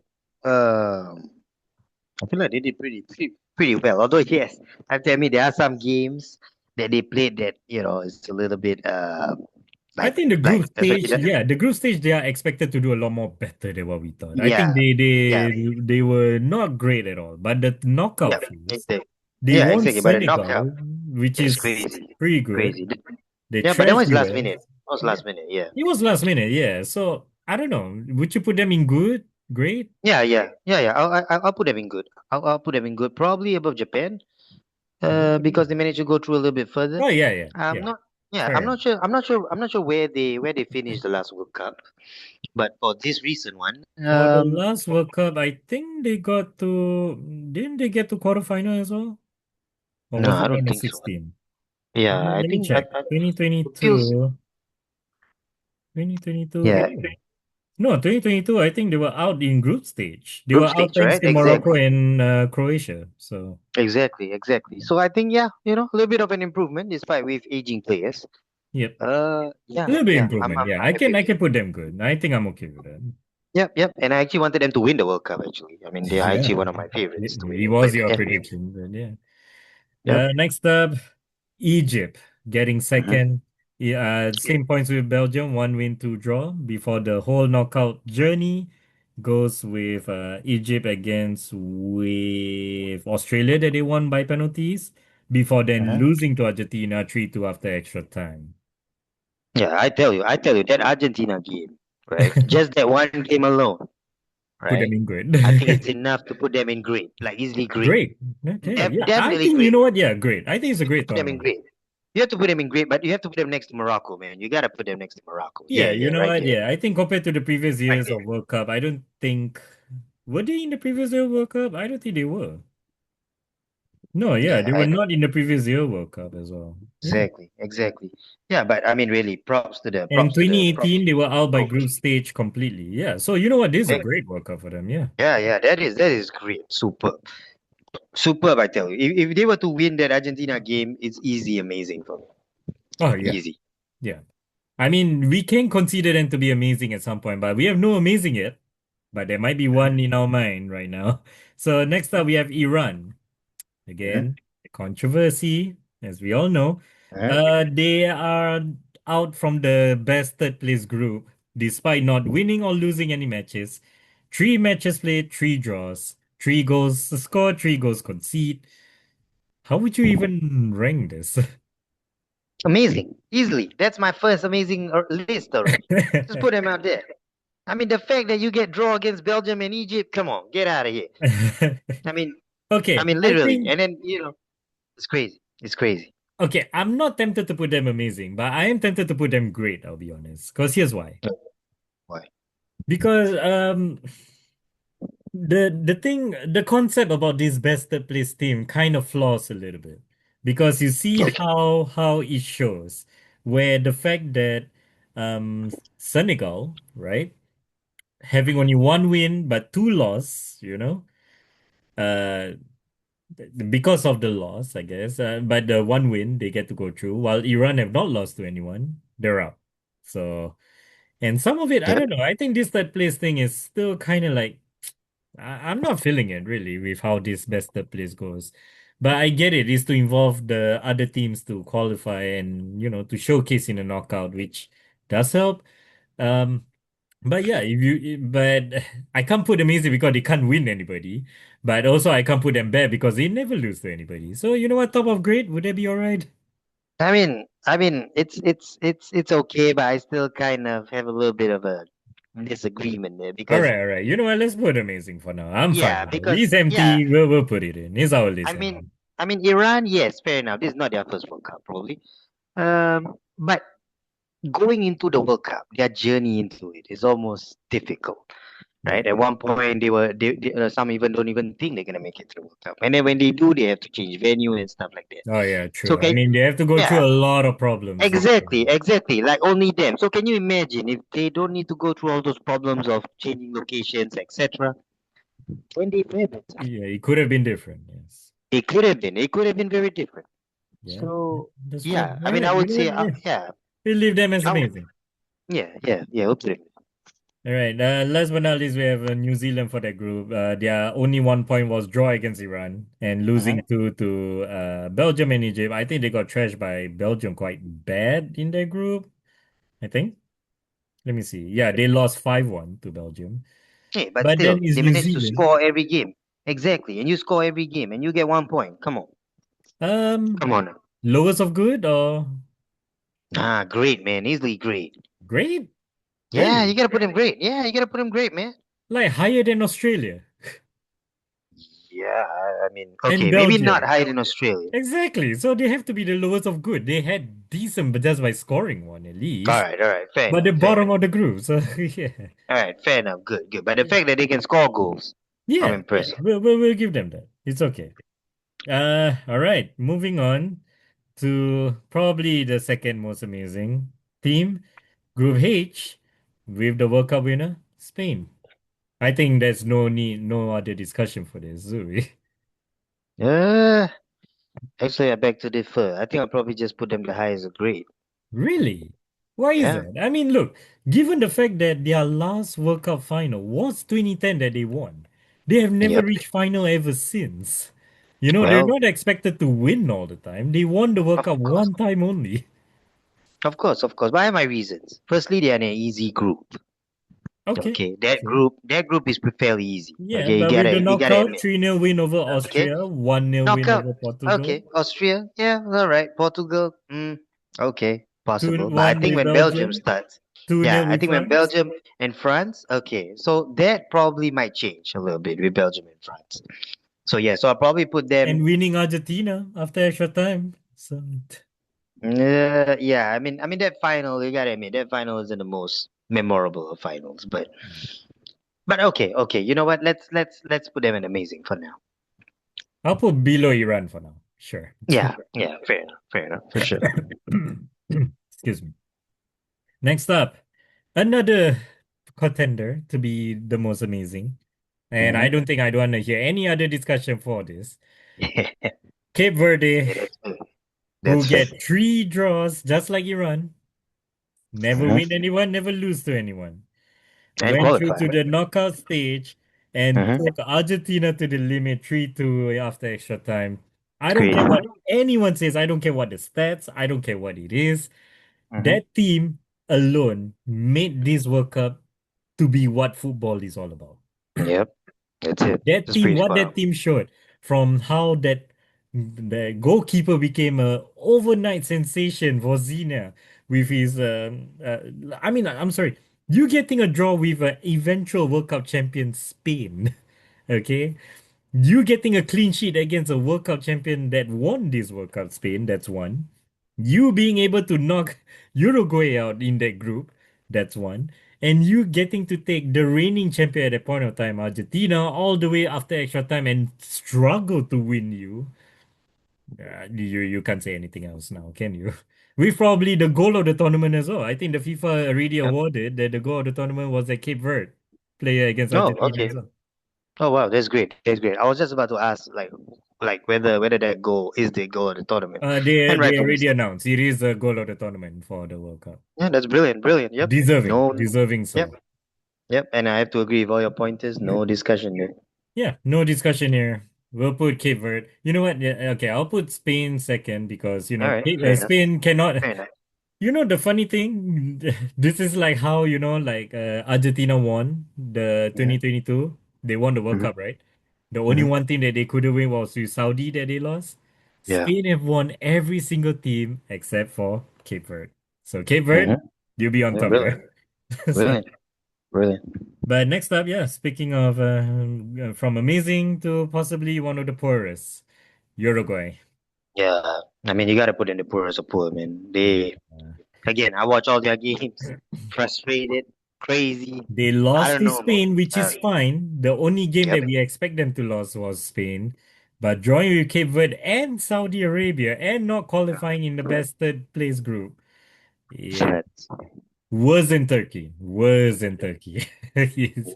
they did pretty well. Although yes, I have to admit there are some games that they played that is a little bit I think the like group especially stage, yeah, the group stage they are expected to do a lot more better than what we thought. I think yeah yeah they were not great at all, but the yeah knockout phase, exactly. they Yeah, won exactly. But the knockout Senegal, which is is crazy, pretty good. crazy. They Yeah, but that trashed was last US. minute. That was Yeah, last minute. Yeah, it was last minute. Yeah, so I don't know. Would you put them in good, great? yeah. I'll put them in good. I'll put them in good. Probably above Japan. Okay. Because they managed to go through a little bit further. Oh yeah, yeah, I'm yeah. not. Yeah, Fair I'm enough. not sure. I'm not sure. I'm not sure where they finished the last World Cup. But for this recent one, For the last World Cup, I think didn't they get to quarterfinal as well? Or no, was I it don't round of think so. 16? Yeah, Let me check. it feels 2022. 2022. yeah, Oh. No, 2022, I think they were out in group stage. They group were out stage, thanks right? to Morocco Exactly, and Croatia. So, exactly. So I think yeah, a little bit of an improvement despite with aging players. yep. A Yeah, little bit yeah. improvement. Yeah, I'm happy I with can it. put them good. I think I'm okay with that. Yep. And I actually wanted them to win the World Cup. Actually, I mean they are Yeah. actually one of my favorites to win It it. was But your yeah, prediction, but yeah. yep. Next up, Egypt getting Mhm. second. Yeah, Yeah. same points with Belgium, 1 win, 2 draw. Before the whole knockout journey goes with Egypt against with Australia that they won by penalties. Before then Uh-huh. losing to Argentina 3-2 after extra time. Yeah, I tell you that Argentina game, right? Just that one game alone. Put them right? in I think grade. it's enough to put them in grade, like easily grade. Great. Okay. Yeah. I Definitely think you grade. know what? Yeah, great. I think it's a great Put them in tournament. grade. You have to put them in grade, but you have to put them next to Morocco, man. You gotta put them next to Morocco. Yeah, Yeah, you yeah, know right what? there, Yeah, I think compared to the previous right years there. of World Cup, I don't think were they in the previous year World Cup? I don't think they were. No, yeah, Yeah, they were I know. not in the previous year World Cup as well. Yeah. Exactly, exactly. Yeah, but I mean, really, And props 2018, to they were the out by group coach. stage completely. Yeah. So you know what? This is a Exactly. great World Cup for them. Yeah. Yeah, yeah, that is great. Superb, superb. I tell you, if they were to win that Argentina game, it's easy, amazing for me. Oh, yeah. Easy. Yeah. I mean, we can consider them to be amazing at some point, but we have no amazing yet. But there might be one in our mind right now. So next up, we have Iran. Mhm. Again, controversy, as we all know. Mhm. They are out from the best third place group, despite not winning or losing any matches. Three matches played, three draws, three goals scored, three goals conceded. How would you even rank this? Amazing, easily. That's my first amazing list already. Just put them out there. I mean, the fact that you get draw against Belgium and Egypt, come on, get out of here. I mean, I Okay, mean, I literally. think And then it's crazy. It's crazy. okay, I'm not tempted to put them amazing, but I am tempted to put them great, I'll be honest. Because here's why. Why? Because the concept about this best third place team kind of flaws a little bit. Because you see Okay. how it shows where the fact that Senegal, right, having only one win but two loss, uh because of the loss, I guess. But the one win they get to go through, while Iran have not lost to anyone, they're out. So, and some of it, I Yep. don't know. I think this third place thing is still kind of like I'm not feeling it really with how this best third place goes. But I get it is to involve the other teams to qualify and to showcase in a knockout, which does help. Um, but yeah, but I can't put them easy because they can't win anybody. But also I can't put them bad because they never lose to anybody. So you know what, top of grade, would that be all right? I mean, it's okay, but I still kind of have a little bit of a disagreement there because All right. You know what? Let's put amazing for now. I'm fine yeah, with that. because It's yeah, empty. We'll put it in. It's our I list mean, now. I mean, Iran, yes, fair enough. This is not their first World Cup, probably. But going into the World Cup, their journey into it is almost difficult, Yeah. right? At one point, some even don't even think they're gonna make it to the World Cup, and then when they do, they have to change venue and stuff like that. Oh yeah, So true. I can mean, they have to go yeah, through a lot of problems. exactly, exactly, like only them. So can you imagine if they don't need to go through all those problems of changing locations, etc. When they have it, Yeah, it could have been different. Yes. it could have been very different. Yeah, So that's true. yeah, I All mean, right. I You would know say, what? Yeah. yeah, We leave them as I would, amazing. yeah, absolutely. All right. Last but not least, we have New Zealand for that group. Their only one point was draw against Iran and Mhm. losing to Belgium and Egypt. I think they got trashed by Belgium quite bad in their group. I think. Let me see. Yeah, they lost 5-1 to Belgium. Hey, but But then still, is they New managed to Zealand. score every game. Exactly, and you score every game, and you get 1 point. Come on, Um, come on now. lowest of good or Ah, great, man, easily great. great? Yeah, Really? you gotta put him great. Yeah, you gotta put him great, man. Like higher than Australia Yeah, I mean, and okay, maybe not Belgium. higher than Australia. Exactly. So they have to be the lowest of good. They had decent, but just by scoring one at least. All right, fair But the enough, fair bottom enough. of the group. So yeah. All right, fair enough, good, good. But the Yeah. fact that they can score goals, I'm Yeah. impressed. We'll give them that. It's okay. All right. Moving on to probably the second most amazing team, Group H, with the World Cup winner, Spain. I think there's no other discussion for this, Zuri. Uh, actually, I beg to differ. I think I'll probably just put them the highest grade. Really? Why is Yeah, that? I mean, look, given the fact that their last World Cup final was 2010 that they won, they have never yep. reached final ever since. They're Well, not expected to win all the time. They won the World of Cup course, one time only. of course. But I have my reasons. Firstly, they are in an easy group. Okay, Okay, that sure. group is fairly easy. Yeah, Okay, but with the you gotta knockout, admit. 3-0 win over Okay, Austria, 1-0 win knockout. over Portugal, Okay, Austria. Yeah, all right. Portugal. Okay, possible. But I 2-1 think with when Belgium Belgium, starts. 2-0 Yeah, I with think when France Belgium and France, okay, so that probably might change a little bit with Belgium and France. So yeah, so I'll probably put and them. winning Argentina after extra time. So Yeah, I mean that final. You gotta admit that final isn't the most memorable of finals, but okay, okay. You know what? Let's put them in amazing for now. I'll put below Iran for now. Sure. Yeah, yeah, fair enough, for sure. Excuse me. Next up, another contender to be the most amazing. And I Hmm. don't think I don't want to hear any other discussion for this. Yeah, Cape Verde, that's fair. who That's fair. get three draws just like Iran, never win Hmm. anyone, never lose to anyone. And Went through qualify, to right? the knockout stage and Hmm. took Argentina to the limit 3-2 after extra time. I It's don't care crazy. what anyone says. I don't care what the stats. I don't care what it is. Hmm. That team alone made this World Cup to be what football is all about. Yep, that's it. That That's team, pretty what spot that on. team showed from how that the goalkeeper became a overnight sensation for Zina with his I mean I'm sorry, you getting a draw with an eventual World Cup champion Spain. Okay, you getting a clean sheet against a World Cup champion that won this World Cup, Spain, that's one. You being able to knock Uruguay out in that group, that's one. And you getting to take the reigning champion at that point of time, Argentina, all the way after extra time and struggle to win you. You can't say anything else now, can you? With probably the goal of the tournament as well. I think the FIFA already Yep. awarded that the goal of the tournament was a Cape Verde player against Oh, Argentina okay. as well. Oh wow, that's great. That's great. I was just about to ask, like whether that goal is the goal of the tournament, They and they rightfully already so. announced it is a goal of the tournament for the World Cup. Yeah, that's brilliant, brilliant. Yep. Deserving, No. deserving Yep. so. Yep. And I have to agree with all your pointers. No discussion there. Yeah, no discussion here. We'll put Cape Verde. You know what? Yeah, okay, I'll put Spain second because All right. Fair enough. Spain cannot. Fair enough. You know the funny thing, this is like how like Argentina won the Hmm. 2022. They won the World Hmm. Cup, right? The only Hmm. one thing that they couldn't win was with Saudi that they lost. Yeah. Spain have won every single team except for Cape Verde. So Cape Verde, Hmm. you'll be on Yeah. top Brilliant. there. So, Brilliant. Brilliant. but next up, yeah, speaking of from amazing to possibly one of the poorest, Uruguay. Yeah. I mean, you got to put in the poor as a poor, man. Yeah. They again, I watch all their games. Frustrated, crazy. They I lost don't to know, man. Spain, which is fine. The only game Yep. that we expect them to lose was Spain. But drawing with Cape Verde and Saudi Arabia and not qualifying in the best third place group. Yeah. That's Worse than Turkey. Worse than Turkey. It's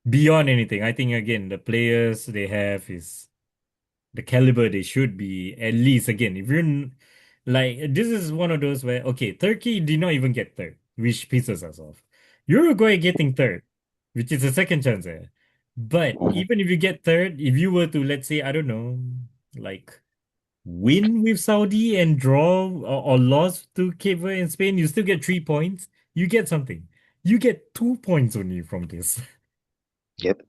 beyond anything. I think again, the players they have is the caliber they should be at least again if like this is one of those where okay Turkey did not even get third which pisses us off. Uruguay getting third which is a second chance there, but Mhm. even if you get third, if you were to let's say I don't know like win with Saudi and draw or lost to Cape Verde and Spain, you still get 3 points. You get something, you get 2 points only from this. Yep.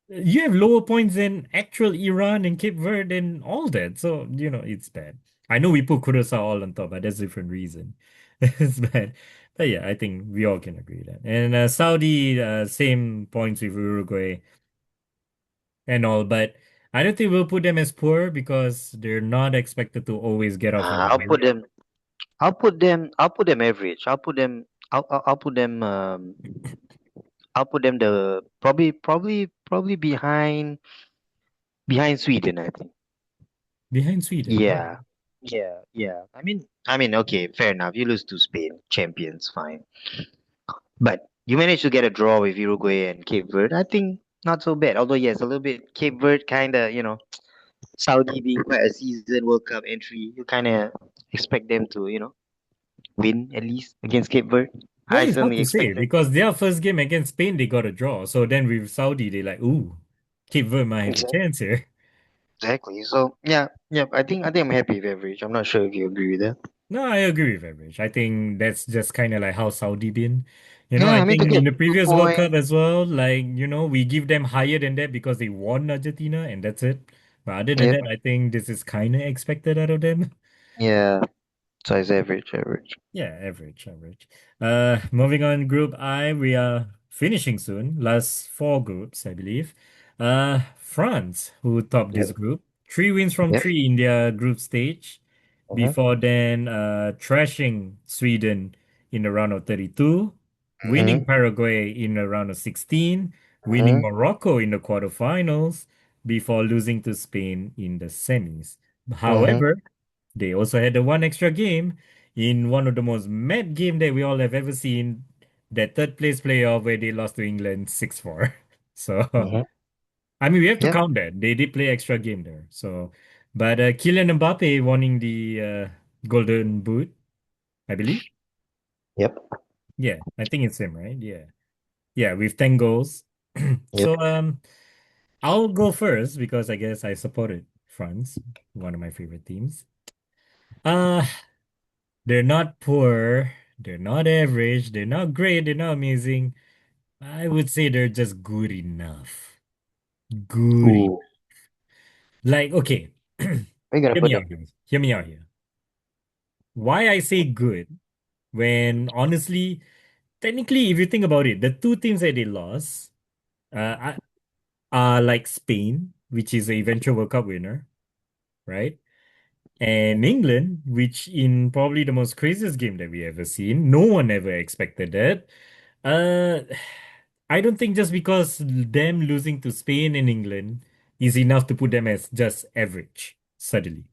You have lower points than actual Iran and Cape Verde and all that. So, it's bad. I know we put Curacao all on top, but that's a different reason. It's bad. But yeah, I think we all can agree that. And Saudi, same points with Uruguay and all, but I don't think we'll put them as poor because they're not expected to always get off on a I'll high. put them. I'll put them average. I'll put them. I'll put them the probably behind Sweden. I think. Behind Sweden. Why? Yeah. Yeah. Yeah. I mean. Okay. Fair enough. You lose to Spain, champions, fine. But you managed to get a draw with Uruguay and Cape Verde. I think not so bad. Although yes, a little bit Cape Verde kind of Saudi being quite a seasoned World Cup entry, you kind of expect them to win at least against Cape Verde. Well, I it's hard certainly to say expect that. because their first game against Spain, they got a draw. So then with Saudi, they like, ooh, Cape Verde might have a Exactly. chance here. Exactly. So yeah, yeah. I think I'm happy with average. I'm not sure if you agree with that. No, I agree with average. I think that's just kind of like how Saudi been. Yeah, I I mean to think in get the two previous World Cup point. as well, like, we give them higher than that because they won Argentina and that's it. But other than Yep. that, I think this is kind of expected out of them. Yeah. So it's average, average. Yeah, average, average. Moving on, Group I, we are finishing soon. Last four groups, I believe. France, who topped this Yep. group. Three wins from Yep. three in their group stage. Uh-huh. Before then, trashing Sweden in the round of 32, winning Uh-huh. Paraguay in the round of 16, winning Uh-huh. Morocco in the quarterfinals, before losing to Spain in the semis. Uh-huh. However, they also had the one extra game in one of the most mad game that we all have ever seen, that third place playoff where they lost to England 6-4. So, Uh-huh. I mean, we have to Yep. count that. They did play extra game there. So, but Kylian Mbappe winning the Golden Boot, I believe. Yep. Yeah, I think it's him, right? Yeah. Yeah, with 10 goals. Yep. So, I'll go first because I guess I supported France, one of my favorite teams. Uh, they're not poor, they're not average, they're not great, they're not amazing. I would say they're just good enough. Good. Ooh. Like, okay, Where you gonna hear put me out them? here. Hear me out here. Why I say good when honestly, technically, if you think about it, the two teams that they lost are like Spain, which is the eventual World Cup winner, right? And England, which in probably the most craziest game that we ever seen, no one ever expected that. Uh, I don't think just because them losing to Spain and England is enough to put them as just average suddenly,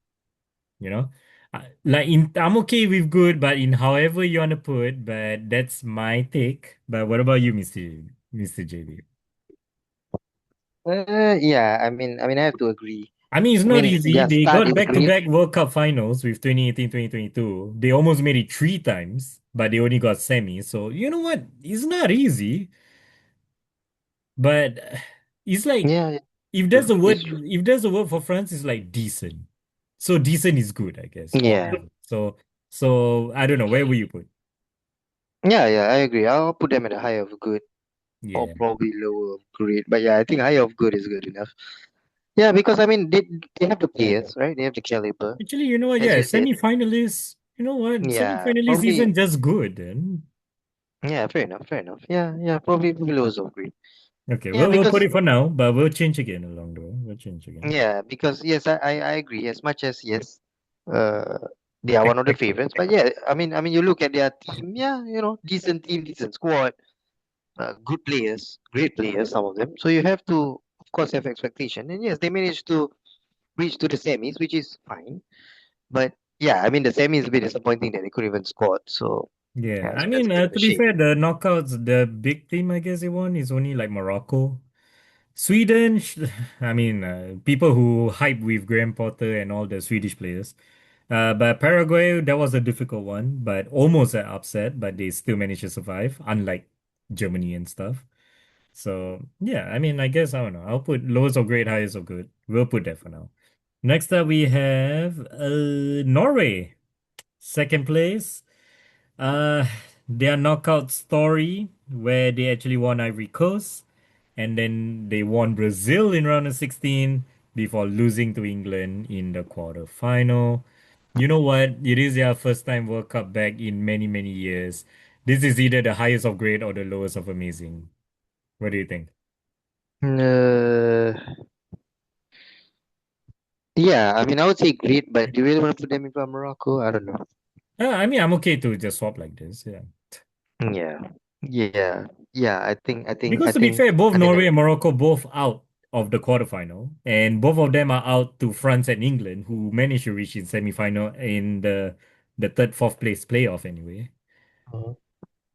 you know? I'm okay with good, but in however you want to put, but that's my take. But what about you, Mr. JB? Yeah. I have to agree. I mean, it's I not mean, easy. their They start got is great. back-to-back World Cup finals with 2018, 2022. They almost made it three times, but they only got semis. So, you know what? It's not easy, but it's like Yeah. Yeah. if there's True. a It's word, true. if there's a word for France, it's like decent. So decent is good, I guess, or Yeah. average. So I don't know. Where will you put? Yeah. Yeah. I agree. I'll put them at a higher of good or Yeah. probably lower of great. But yeah, I think higher of good is good enough. Yeah, because I mean, they have the players, right? They have the caliber, Actually, you know what? as Yeah, you said. semi-finalists. You know what? Yeah. Semi-finalists Probably. isn't just good. Then Yeah. Fair enough. Fair enough. Yeah. Yeah. Probably lower of great. okay, Yeah. we'll put Because it for now, but we'll change again along the way. We'll change again. Yeah, because yes, I agree. As much as yes, uh, they are one of the Expected. favorites. But yeah, I mean, you look at their team. Yeah, decent team, decent squad, good players, great players, some of them. So you have to, of course, have expectation. And yes, they managed to reach to the semis, which is fine. But yeah, I mean, the semis is a bit disappointing that they couldn't even score. So Yeah, yeah, I so that's mean, a bit of a to be shame. fair, the knockouts, the big team I guess they won is only like Morocco. Sweden, I mean, people who hype with Graham Potter and all the Swedish players. But Paraguay, that was a difficult one, but almost an upset, but they still managed to survive, unlike Germany and stuff. So, yeah, I mean, I guess, I don't know. I'll put lowest of great, highest of good. We'll put that for now. Next up, we have Norway, second place. Uh, their knockout story where they actually won Ivory Coast and then they won Brazil in round of 16 before losing to England in the quarterfinal. You know what? It is their first time World Cup back in many, many years. This is either the highest of great or the lowest of amazing. What do you think? Uh, yeah, I mean, I would say great, but do you really want to put them into Morocco? I don't know. I mean, I'm okay to just swap like this. Yeah. Yeah, yeah, yeah. Because to be fair, both I think Norway that. and Morocco both out of the quarterfinal, and both of them are out to France and England, who managed to reach in semi-final in the third, fourth place playoff anyway. Mhm.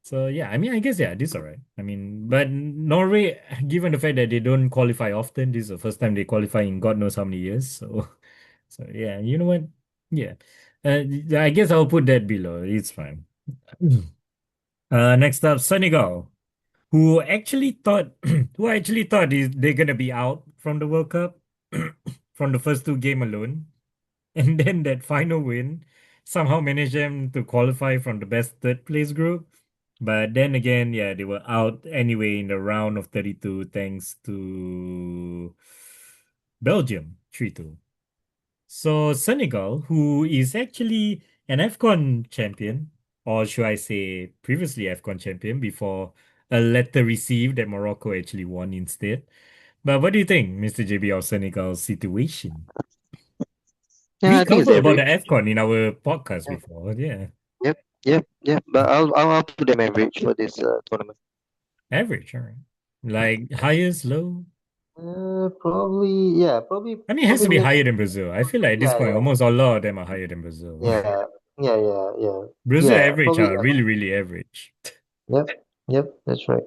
So yeah, I mean, I guess yeah, this is alright. I mean, but Norway, given the fact that they don't qualify often, this is the first time they qualify in God knows how many years. So, so yeah, you know what? Yeah, I guess I'll put that below. It's fine. Next up, Senegal, who actually thought they're gonna be out from the World Cup from the first two game alone, and then that final win somehow managed them to qualify from the best third place group. But then again, yeah, they were out anyway in the round of 32 thanks to Belgium 3-2. So Senegal, who is actually an AFCON champion, or should I say previously AFCON champion before a letter received that Morocco actually won instead. But what do you think, Mr. JB, of Senegal's situation? Yeah, We I think it's covered about the average. AFCON in our podcast Yeah. before. Yeah. Yep, yep. But I'll put them average for this tournament. Average, all right. Like highest, low? Probably, yeah, probably, I mean, it has probably to be mid. higher than Brazil. I feel like at this Yeah, point, yeah, almost a lot of them are higher than Brazil. yeah, yeah. Brazil Yeah, average probably. are really, really average. Yep, yep. That's right.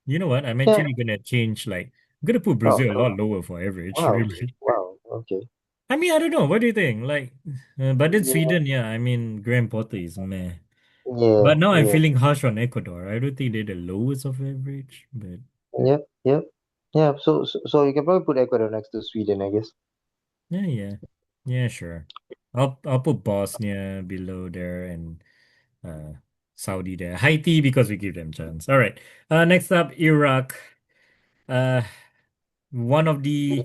You know what? I'm Yeah. actually gonna change, like, I'm gonna put Oh, Brazil a lot lower for average, wow, really. wow. Okay. I mean, I don't know. What do you think? Like, but in Yeah, Sweden, yeah, I mean, Graham Potter is meh. yeah, But now I'm yeah. feeling harsh on Ecuador. I don't think they're the lowest of average, but Yep, yep. Yeah. So you can probably put Ecuador next to Sweden, I guess. yeah, yeah, yeah, sure. I'll put Bosnia below there and uh Saudi there. Haiti because we give them chance. All right. Next up, Iraq. Uh, one of the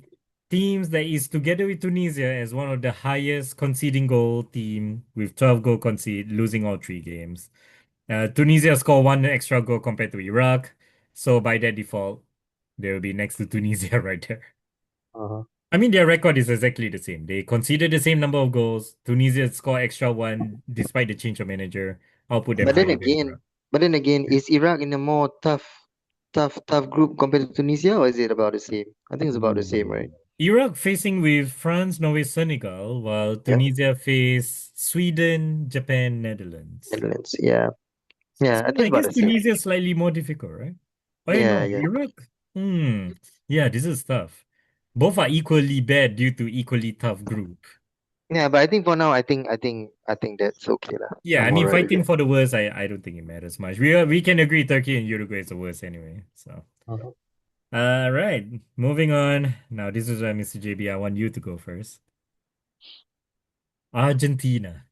teams that is together with Tunisia as one of the highest conceding goal team with 12 goal concede, losing all three games. Tunisia score one extra goal compared to Iraq, so by that default, they will be next to Tunisia right there. Uh-huh. I mean, their record is exactly the same. They conceded the same number of goals. Tunisia score extra one despite the change of manager. I'll put them But then higher than again, Iraq. is Iraq in a more tough group compared to Tunisia, or is it about the same? I think it's about the same, right? Ooh. Iraq facing with France, Norway, Senegal, while Yeah, Tunisia face Sweden, Japan, Netherlands. Netherlands. Yeah, yeah. I So think I it's about guess the same. Tunisia is slightly more difficult, right? Oh, yeah, Yeah, no, yeah, Iraq. Hmm. Yeah, this is tough. Both are equally bad due to equally tough group. yeah. But I think for now, I think that's okay lah. Yeah, I I'm mean, alright with fighting it. for the worst, I don't think it matters much. We can agree Turkey and Uruguay is the worst anyway. So, Uh-huh. all right, moving on. Now, this is where Mr. JB, I want you to go first. Argentina.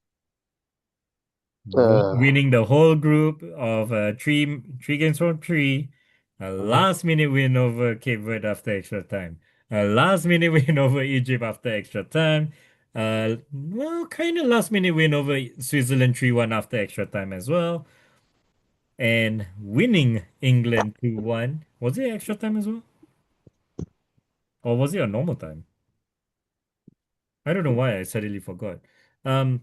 Uh, Winning the whole group of three games from three. A uh-huh. last minute win over Cape Verde after extra time. A last minute win over Egypt after extra time. Well, kind of last minute win over Switzerland 3-1 after extra time as well. And winning England 2-1. Was it extra time as well? Or was it a normal time? I don't know why I suddenly forgot. Um,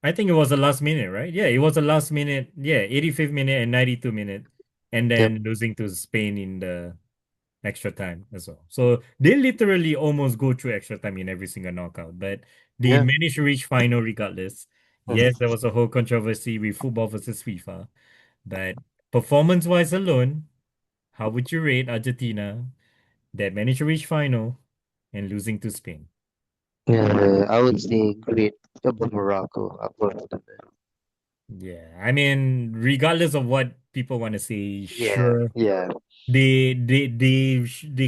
I think it was the last minute, right? Yeah, it was the last minute. Yeah, 85th minute and 92 minute, and Yep. then losing to Spain in the extra time as well. So they literally almost go through extra time in every single knockout, but they Yeah. managed to reach final regardless. Yes, Mhm. there was a whole controversy with football versus FIFA, but performance-wise alone, how would you rate Argentina that managed to reach final and losing to Spain? Yeah, I would say great about Morocco. I'll put it on there. Yeah, I mean, regardless of what people want to say, Yeah, sure, yeah, they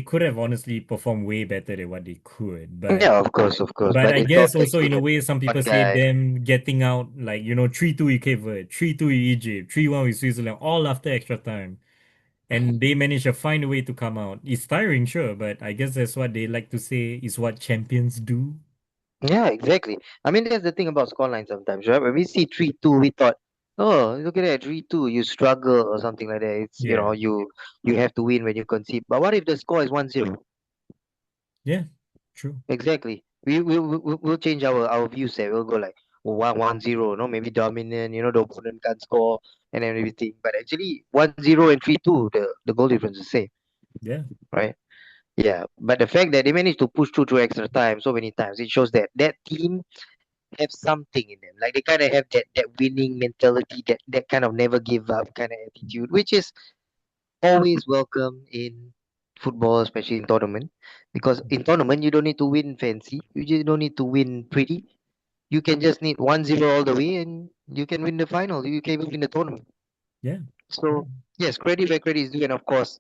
could have honestly performed way better than what they could. yeah. Of course. But But I in guess context, also they in a had way, some one people say guy. them getting out like 3-2 UK Verde, 3-2 Egypt, 3-1 with Switzerland, all after extra time. And they managed to find a way to come out. It's tiring, sure, but I guess that's what they like to say is what champions do. Yeah, exactly. I mean, that's the thing about scoreline sometimes, right? When we see 3-2, we thought, oh, look at that 3-2, you struggle or something like that. It's Yeah. you have to win when you concede. But what if the score is 1-0? Yeah, true. Exactly. We'll change our view set. We'll go like 1-0, no, maybe dominant, the opponent can't score and everything. But actually 1-0 and 3-2, the goal difference is the same, Yeah. right? Yeah. But the fact that they managed to push through extra time so many times, it shows that that team have something in them. Like they kind of have that winning mentality, that kind of never give up kind of attitude, which is always welcome in football, especially in tournament. Because in tournament, you don't need to win fancy. You just don't need to win pretty. You can just need 1-0 all the way, and you can win the final. You can even win the tournament. Yeah. So yes, credit where credit is due, and of course,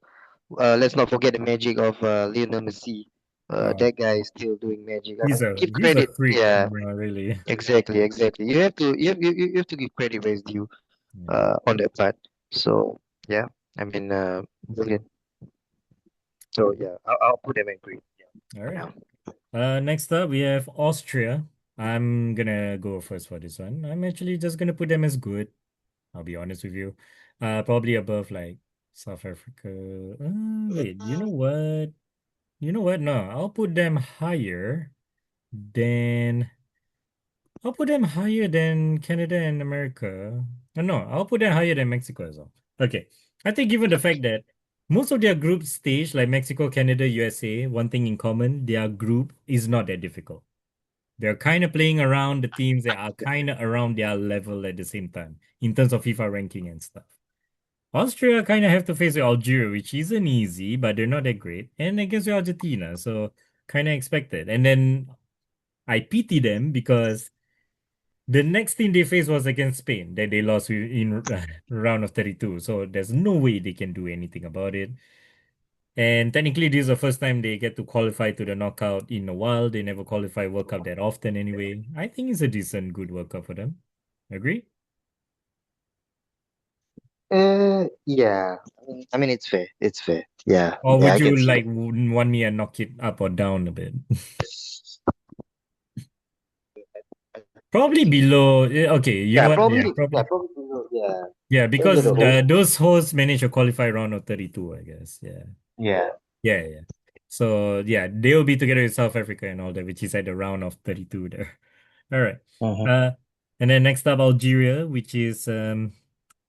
let's not forget the magic of Lionel Messi. Uh, That guy is still doing magic. I he's mean, a give he's a credit. freak, Yeah, really. exactly. You have to give credit where it's due. Yeah. On that part. So yeah, I mean, brilliant. So yeah, I'll put them in green. Yeah, All for right. now. Next up we have Austria. I'm gonna go first for this one. I'm actually just gonna put them as good. I'll be honest with you. Probably above like South Africa. Wait, you know what? You know what? No, I'll put them higher than I'll put them higher than Canada and America. No, I'll put them higher than Mexico as well. Okay. I think given the fact that most of their group stage, like Mexico, Canada, USA, one thing in common, their group is not that difficult. They're kind of playing around the teams that are kind of around their level at the same time in terms of FIFA ranking and stuff. Austria kind of have to face with Algeria, which isn't easy, but they're not that great. And against Argentina, so kind of expected. And then I pity them because the next thing they faced was against Spain, that they lost in round of 32. So there's no way they can do anything about it. And technically, this is the first time they get to qualify to the knockout in a while. They never qualify World Cup that often anyway. I think it's a decent, good World Cup for them. Agree? Yeah. I mean, it's fair. It's fair. Yeah. Or Yeah, would I can you see like want me to knock it up or down a bit? that. I Probably think, below. Okay, you know what? Yeah, yeah, probably. probably, yeah. Yeah, In terms of because the whole, those hosts managed to qualify round of 32, I guess. Yeah. yeah. Yeah, yeah. So yeah, they'll be together with South Africa and all that, which is at the round of 32 there. All right. Mm-hmm. Uh, and then next up, Algeria, which is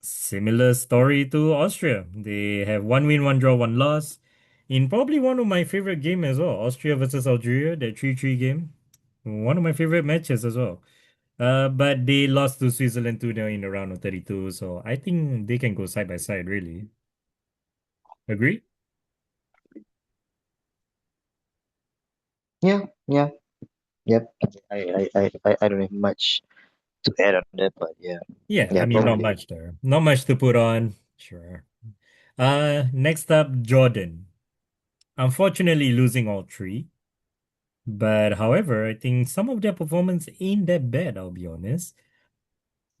similar story to Austria. They have one win, one draw, one loss. In probably one of my favorite game as well, Austria versus Algeria, that 3-3 game. One of my favorite matches as well. But they lost to Switzerland 2-0 in the round of 32, so I think they can go side by side, really. Agree? Yeah, yeah, yep. I don't have much to add on that, but yeah, Yeah, I yeah, mean, not probably. much there. Not much to put on. Sure. Next up, Jordan. Unfortunately, losing all three. But however, I think some of their performance ain't that bad, I'll be honest.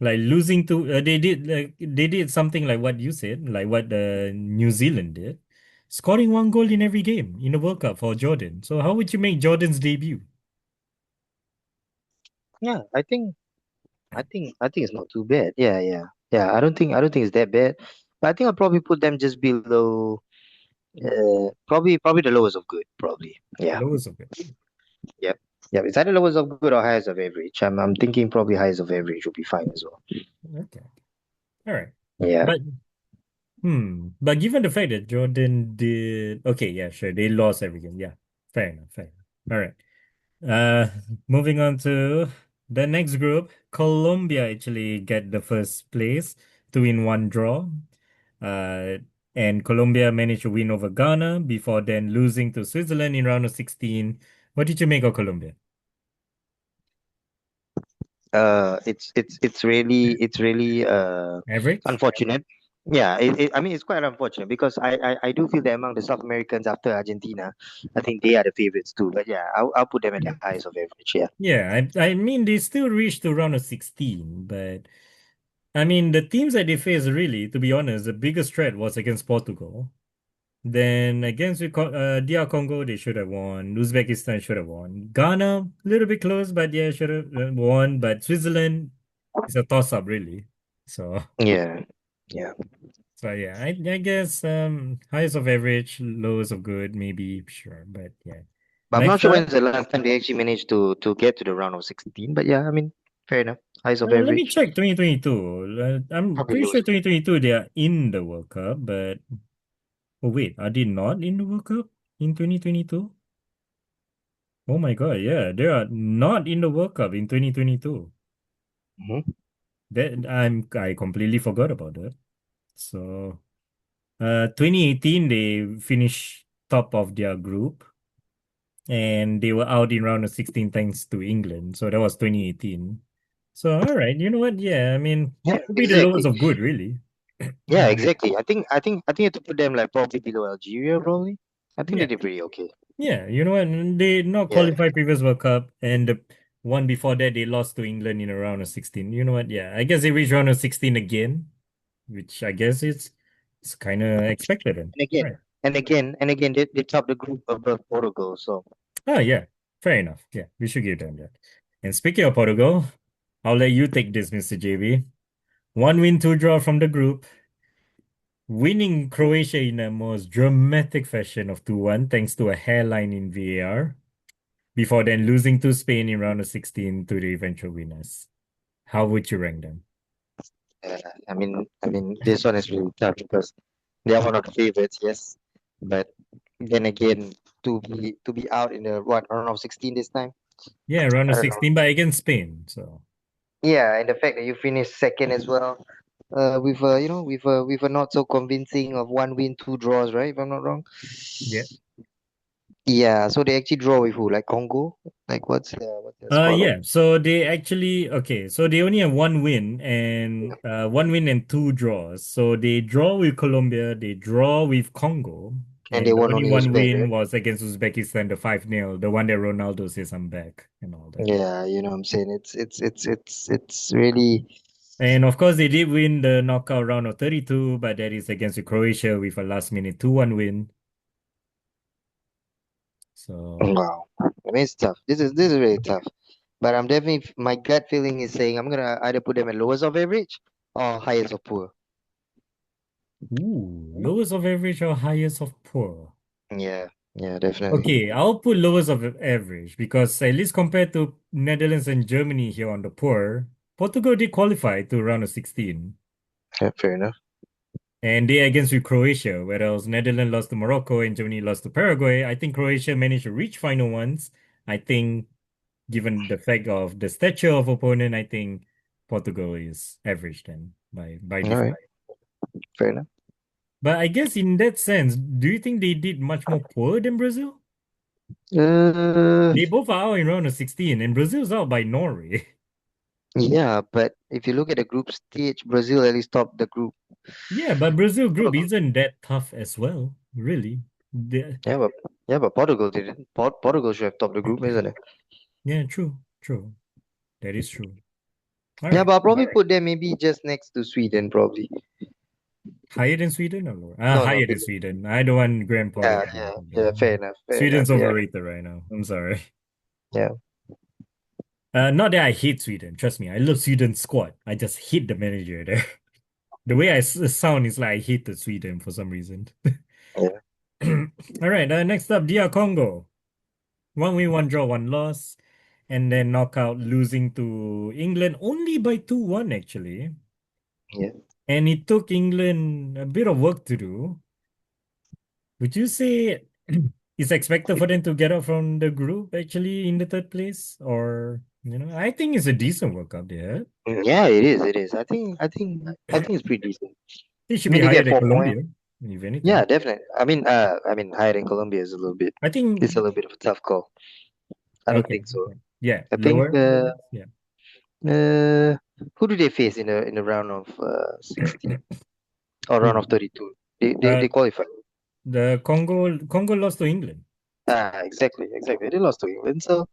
Like losing to they did something like what you said, like what New Zealand did, scoring one goal in every game in the World Cup for Jordan. So how would you make Jordan's debut? Yeah, I think it's not too bad. Yeah, yeah, yeah. I don't think it's that bad, but I think I'll probably put them just below. Probably the lowest of good. Probably. Yeah. Lowest of it. Yep. Yep. It's either lowest of good or highest of average. I'm thinking probably highest of average would be fine as well. Okay. All right. Yeah. But but given the fact that Jordan did okay, yeah, sure, they lost every game. Yeah, fair enough, fair enough. All right. Uh, moving on to the next group, Colombia actually get the first place, 2-1 draw. Uh, and Colombia managed to win over Ghana before then losing to Switzerland in round of 16. What did you make of Colombia? It's really Average? unfortunate. Yeah, I mean it's quite unfortunate because I do feel that among the South Americans after Argentina, I think they are the favorites too. But yeah, I'll put them at the highest of average. Yeah. Yeah, I mean they still reached to round of 16, but I mean the teams that they faced really, to be honest, the biggest threat was against Portugal. Then against DR Congo, they should have won. Uzbekistan should have won. Ghana, a little bit close, but yeah, should have won. But Switzerland is a toss-up, really. So, Yeah. Yeah. so yeah, I guess highest of average, lowest of good, maybe sure, but yeah. But I'm not Next sure up, when's the last time they actually managed to get to the round of 16. But yeah, I mean, fair enough. Highest of let me average, check 2022. I'm probably pretty sure lowest. 2022 they are in the World Cup, but oh wait, are they not in the World Cup in 2022? Oh my God, yeah, they are not in the World Cup in 2022. Hmm. That I completely forgot about that. So, 2018 they finished top of their group and they were out in round of 16 thanks to England. So that was 2018. So all right, you know what? Yeah, I mean, Yeah, probably the lowest exactly. of good, really. Yeah, exactly. I think you have to put them like probably below Algeria, probably. I think they Yeah, did pretty okay. yeah. You know what? They not Yeah. qualified previous World Cup, and the one before that they lost to England in a round of 16. You know what? Yeah, I guess they reached round of 16 again, which I guess it's kind of expected then. And again, Right. and again, they topped the group above Portugal. So Oh yeah, fair enough. Yeah, we should give them that. And speaking of Portugal, I'll let you take this, Mr. JB. One win, two draw from the group, winning Croatia in a most dramatic fashion of 2-1 thanks to a hairline in VAR, before then losing to Spain in round of 16 to the eventual winners. How would you rank them? I mean, this one is really tough because they are one of the favorites, yes. But then again, to be out in the what round of 16 this time, Yeah, round I of don't know. 16, but against Spain. So, Yeah, and the fact that you finished second as well, with a not so convincing of one win, two draws, right? If I'm not wrong. yeah. Yeah, so they actually draw with who? Like Congo? Like what's the score like? Yeah. So they actually okay. So they only have one win and two draws. So they draw with Colombia, they draw with Congo, And they and the won only only one Uzbek, win right? was against Uzbekistan, the 5-0, the one that Ronaldo says I'm back and all that. Yeah, you know what I'm saying? It's really And of course, they did win the knockout round of 32, but that is against Croatia with a last minute 2-1 win. So, wow. I mean, it's tough. This is really tough. But I'm definitely my gut feeling is saying I'm gonna either put them at lowest of average or highest of poor. ooh, lowest of average or highest of poor? Yeah, yeah, definitely. Okay, I'll put lowest of average because at least compared to Netherlands and Germany here on the poor, Portugal did qualify to round of 16. Yeah, fair enough. And they against with Croatia, whereas Netherlands lost to Morocco and Germany lost to Paraguay. I think Croatia managed to reach final once. I think given the fact of the stature of opponent, I think Portugal is average then by All right, default. fair enough. But I guess in that sense, do you think they did much more poor than Brazil? Uh, They both are out in round of 16, and Brazil's out by Norway. yeah, but if you look at the group stage, Brazil at least topped the group. Yeah, but Brazil group isn't that tough as well, really. Yeah, but Portugal didn't. Portugal should have topped the group, isn't it? Yeah, true, true. That is true. All Yeah, right. but I'll probably put them maybe just next to Sweden, probably. Higher than Sweden or lower? No, no, Higher than Sweden. I don't want Grand Porter yeah, to be yeah, offended. yeah. Fair enough, fair enough. Sweden's Yeah, overrated right now. I'm sorry. yeah. Not that I hate Sweden. Trust me, I love Sweden's squad. I just hate the manager there. The way I sound is like I hate the Sweden for some reason. Yeah. All right, next up, DR Congo. One win, one draw, one loss, and then knockout losing to England only by 2-1 actually. Yeah. And it took England a bit of work to do. Would you say it's expected for them to get out from the group actually in the third place? Or, I think it's a decent work up there. Yeah, it is. It is. I think it's pretty decent. It should I be mean, they higher get than 4 points. Colombia, if Yeah, anything. definitely. I mean, higher than Colombia is a little bit. I think, It's a little bit of a tough call. I don't okay. think so. Yeah, I think lower. Yeah. who do they face in the round of 16 or round of Who? 32? They Uh, qualify. the Congo lost to England. Exactly, exactly. They lost to England. So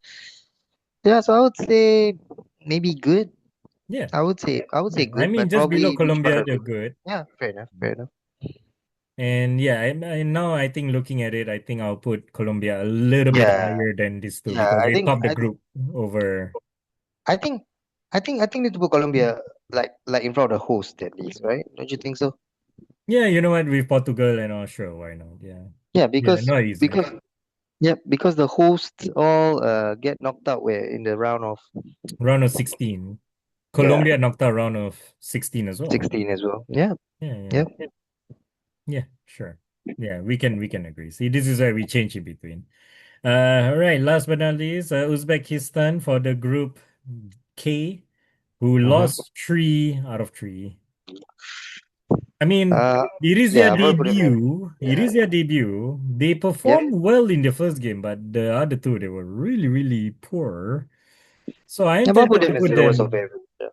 yeah, so I would say maybe good. Yeah. I would say Yeah. I good, mean, but just below probably which part Colombia, of they're good? good. Yeah, fair enough, fair enough. And yeah, and now I think looking at it, I think I'll put Colombia a little bit Yeah, higher than these two yeah. because I they think topped the I think group over. I think I think need to put Colombia like in front of the host at least, right? Don't you think so? Yeah, you know what? With Portugal and sure, why not? Yeah. Yeah, Yeah, because not easy. because yeah, because the hosts all get knocked out where in the round of Round of 16. yeah Colombia knocked out round of 16 as well. 16 as well. Yeah, Yeah, yeah. yeah. Yeah, sure. Yeah, we can agree. See, this is where we change in between. All right, last but not least, Uzbekistan for the group K, who Mm-hmm. lost 3 out of 3. I mean, Uh, it is their yeah, I'll probably put them at debut. It yeah, is their debut. They yeah. performed well in the first game, but the other two, they were really, really poor. So I am Yeah, but I'll put tempted to them as put lowest of them, average. Yeah,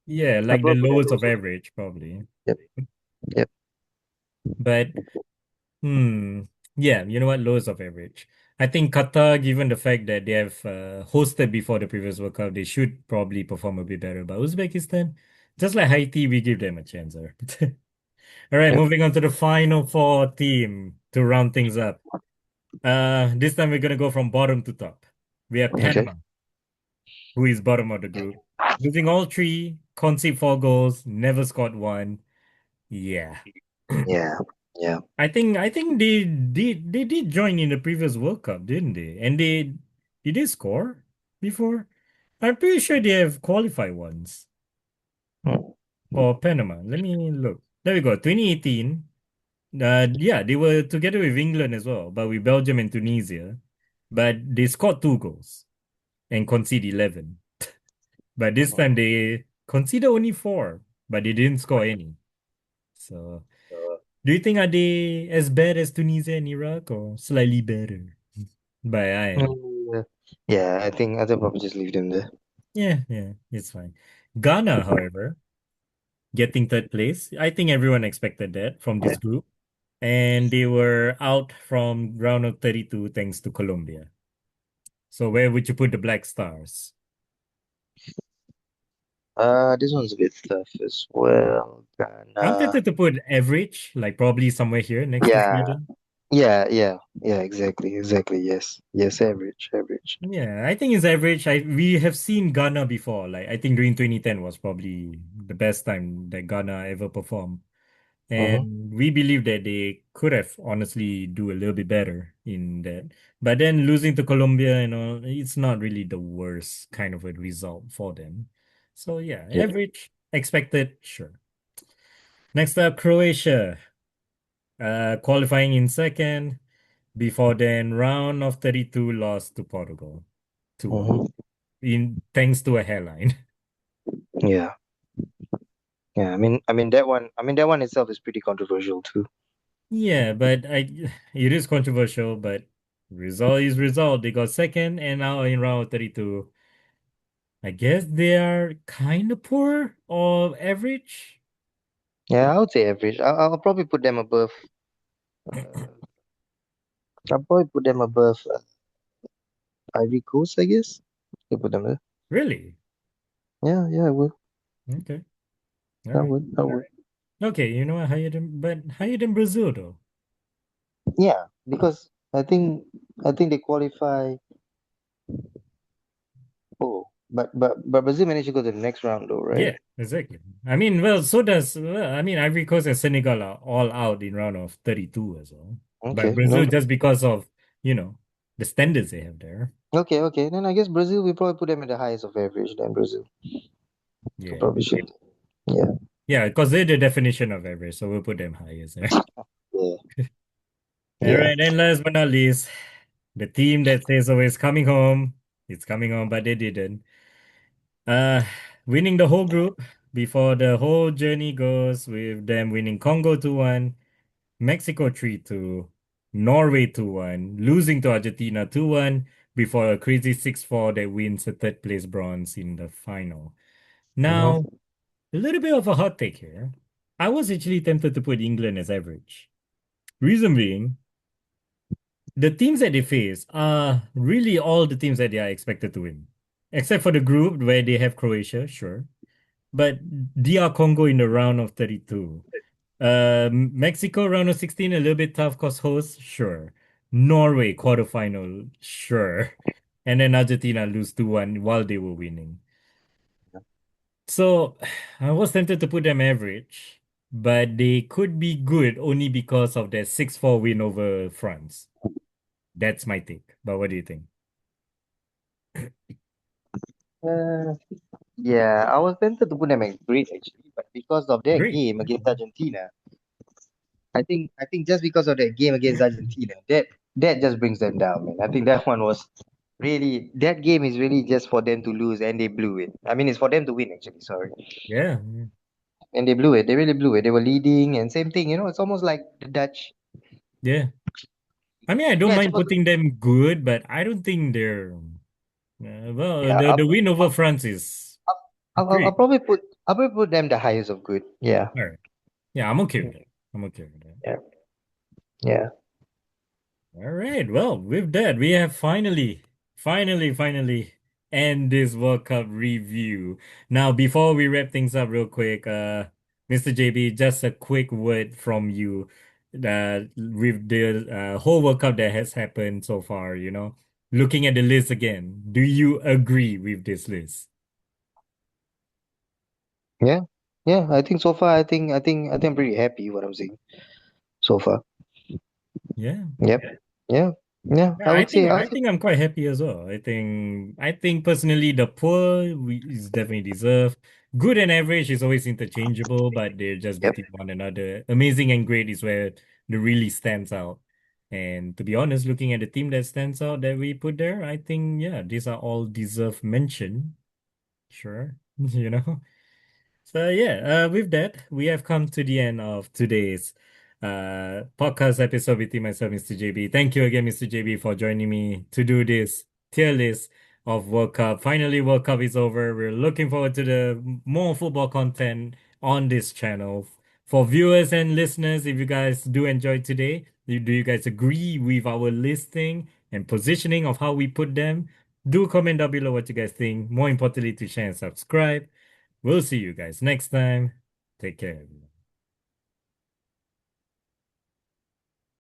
yeah, I'll like the probably put them lowest of lowest of average, probably. yep, yep, But Hmm. Yeah, you know what? Lowest of average. I think Qatar, given the fact that they have hosted before the previous World Cup, they should probably perform a bit better. But Uzbekistan, just like Haiti, we give them a chance. All right, yep. moving on to the final four team to round things up. This time we're gonna go from bottom to top. We have Okay. Panama. who is bottom of the group, losing all three, concede four goals, never scored one. Yeah. Yeah, yeah. I think they did join in the previous World Cup, didn't they? And they did they score before? I'm pretty sure they have qualified once Mm. for Panama. Let me look. There we go. 2018. Yeah, they were together with England as well, but with Belgium and Tunisia. But they scored two goals and conceded 11. But this Mhm. time they conceded only four, but they didn't score any. So, do you think are they as bad as Tunisia and Iraq or slightly better? But Yeah, yeah. I think probably just leave them there. yeah, it's fine. Ghana, however, getting third place. I think everyone expected that from this group. And they were out from round of 32 thanks to Colombia. So where would you put the Black Stars? This one's a bit tough as well. I'm Ghana. tempted to put average, like probably somewhere here next to Yeah, Sweden. yeah. Exactly, exactly. Yes, yes. Average, average. Yeah, I think it's average. We have seen Ghana before. Like I think during 2010 was probably the best time that Ghana ever performed. Mm-hmm. And we believe that they could have honestly do a little bit better in that. But then losing to Colombia, it's not really the worst kind of a result for them. So yeah, Yeah. average, expected, sure. Next up, Croatia, qualifying in second. Before then, round of 32 lost to Portugal, 2-1. Mm-hmm. In thanks to a hairline. Yeah, yeah. I mean that one itself is pretty controversial too. Yeah, but it is controversial, but result is result. They got second and now in round 32. I guess they are kind of poor or average. Yeah, I would say average. I'll probably put them above. Uh, I'll probably put them above Ivory Coast, I guess. You put them there. Really? Yeah, yeah, I would. Okay. All I right. would. I would. Okay, you know what? Higher than Brazil though. Yeah, because I think they qualify. But Brazil managed to go to the next round though, right? Yeah, exactly. I mean, well, so does I mean Ivory Coast and Senegal are all out in round of 32 as well. But Okay, Brazil no. just because of, you know, the standards they have there. Okay. Then I guess Brazil we probably put them at the highest of average. Then Brazil, we Yeah. probably should. Yeah, Yeah, because they're the definition of average, so we'll put them higher there. yeah, All yeah. right, and last but not least, the team that says always coming home. It's coming home, but they didn't. Uh, Winning the whole group before the whole journey goes with them winning Congo 2-1, Mexico 3-2, Norway 2-1, losing to Argentina 2-1 before a crazy 6-4 that wins a third place bronze in the final. Now, Mm-hmm. a little bit of a hot take here. I was actually tempted to put England as average. Reason being, the teams that they face are really all the teams that they are expected to win, except for the group where they have Croatia, sure. But DR Congo in the round of 32. Mexico round of 16, a little bit tough cause host, sure. Norway quarterfinal, sure. And then Argentina lose 2-1 while they were winning. So I was tempted to put them average, but they could be good only because of their 6-4 win over France. That's my take. But what do you think? Uh, yeah, I was tempted to put them at great actually, but because of their Great. game against Argentina, I think just because of that game against Argentina, that just brings them down, man. I think that one was really that game is really just for them to lose and they blew it. I mean, it's for them to win actually. Sorry, Yeah. and they blew it. They really blew it. They were leading and same thing. It's almost like the Dutch. Yeah. I mean, I don't Yeah, it's mind almost, putting them good, but I don't think they're well. yeah. The win over France is I'll, I'll great. probably put them the highest of good. Yeah, All right. Yeah, I'm okay with that. I'm okay with that. yeah, yeah. All right. Well, with that, we have finally end this World Cup review. Now, before we wrap things up real quick, Mr. JB, just a quick word from you with the whole World Cup that has happened so far, looking at the list again, do you agree with this list? Yeah, yeah. I think so far, I think I'm pretty happy what I'm seeing so far. Yeah. Yep. Yeah. Yeah. Yeah, I I would think say. I I would say. think I'm quite happy as well. I think personally the poor is definitely deserved. Good and average is always interchangeable, but they're just Yep. between one another. Amazing and great is where the really stands out. And to be honest, looking at the team that stands out that we put there, I think yeah, these are all deserved mention. Sure, you know. So yeah, with that, we have come to the end of today's podcast episode with myself, Mr. JB. Thank you again, Mr. JB, for joining me to do this tier list of World Cup. Finally, World Cup is over. We're looking forward to the more football content on this channel. For viewers and listeners, if you guys do enjoy today, do you guys agree with our listing and positioning of how we put them? Do comment down below what you guys think. More importantly, to share and subscribe. We'll see you guys next time. Take care, everyone.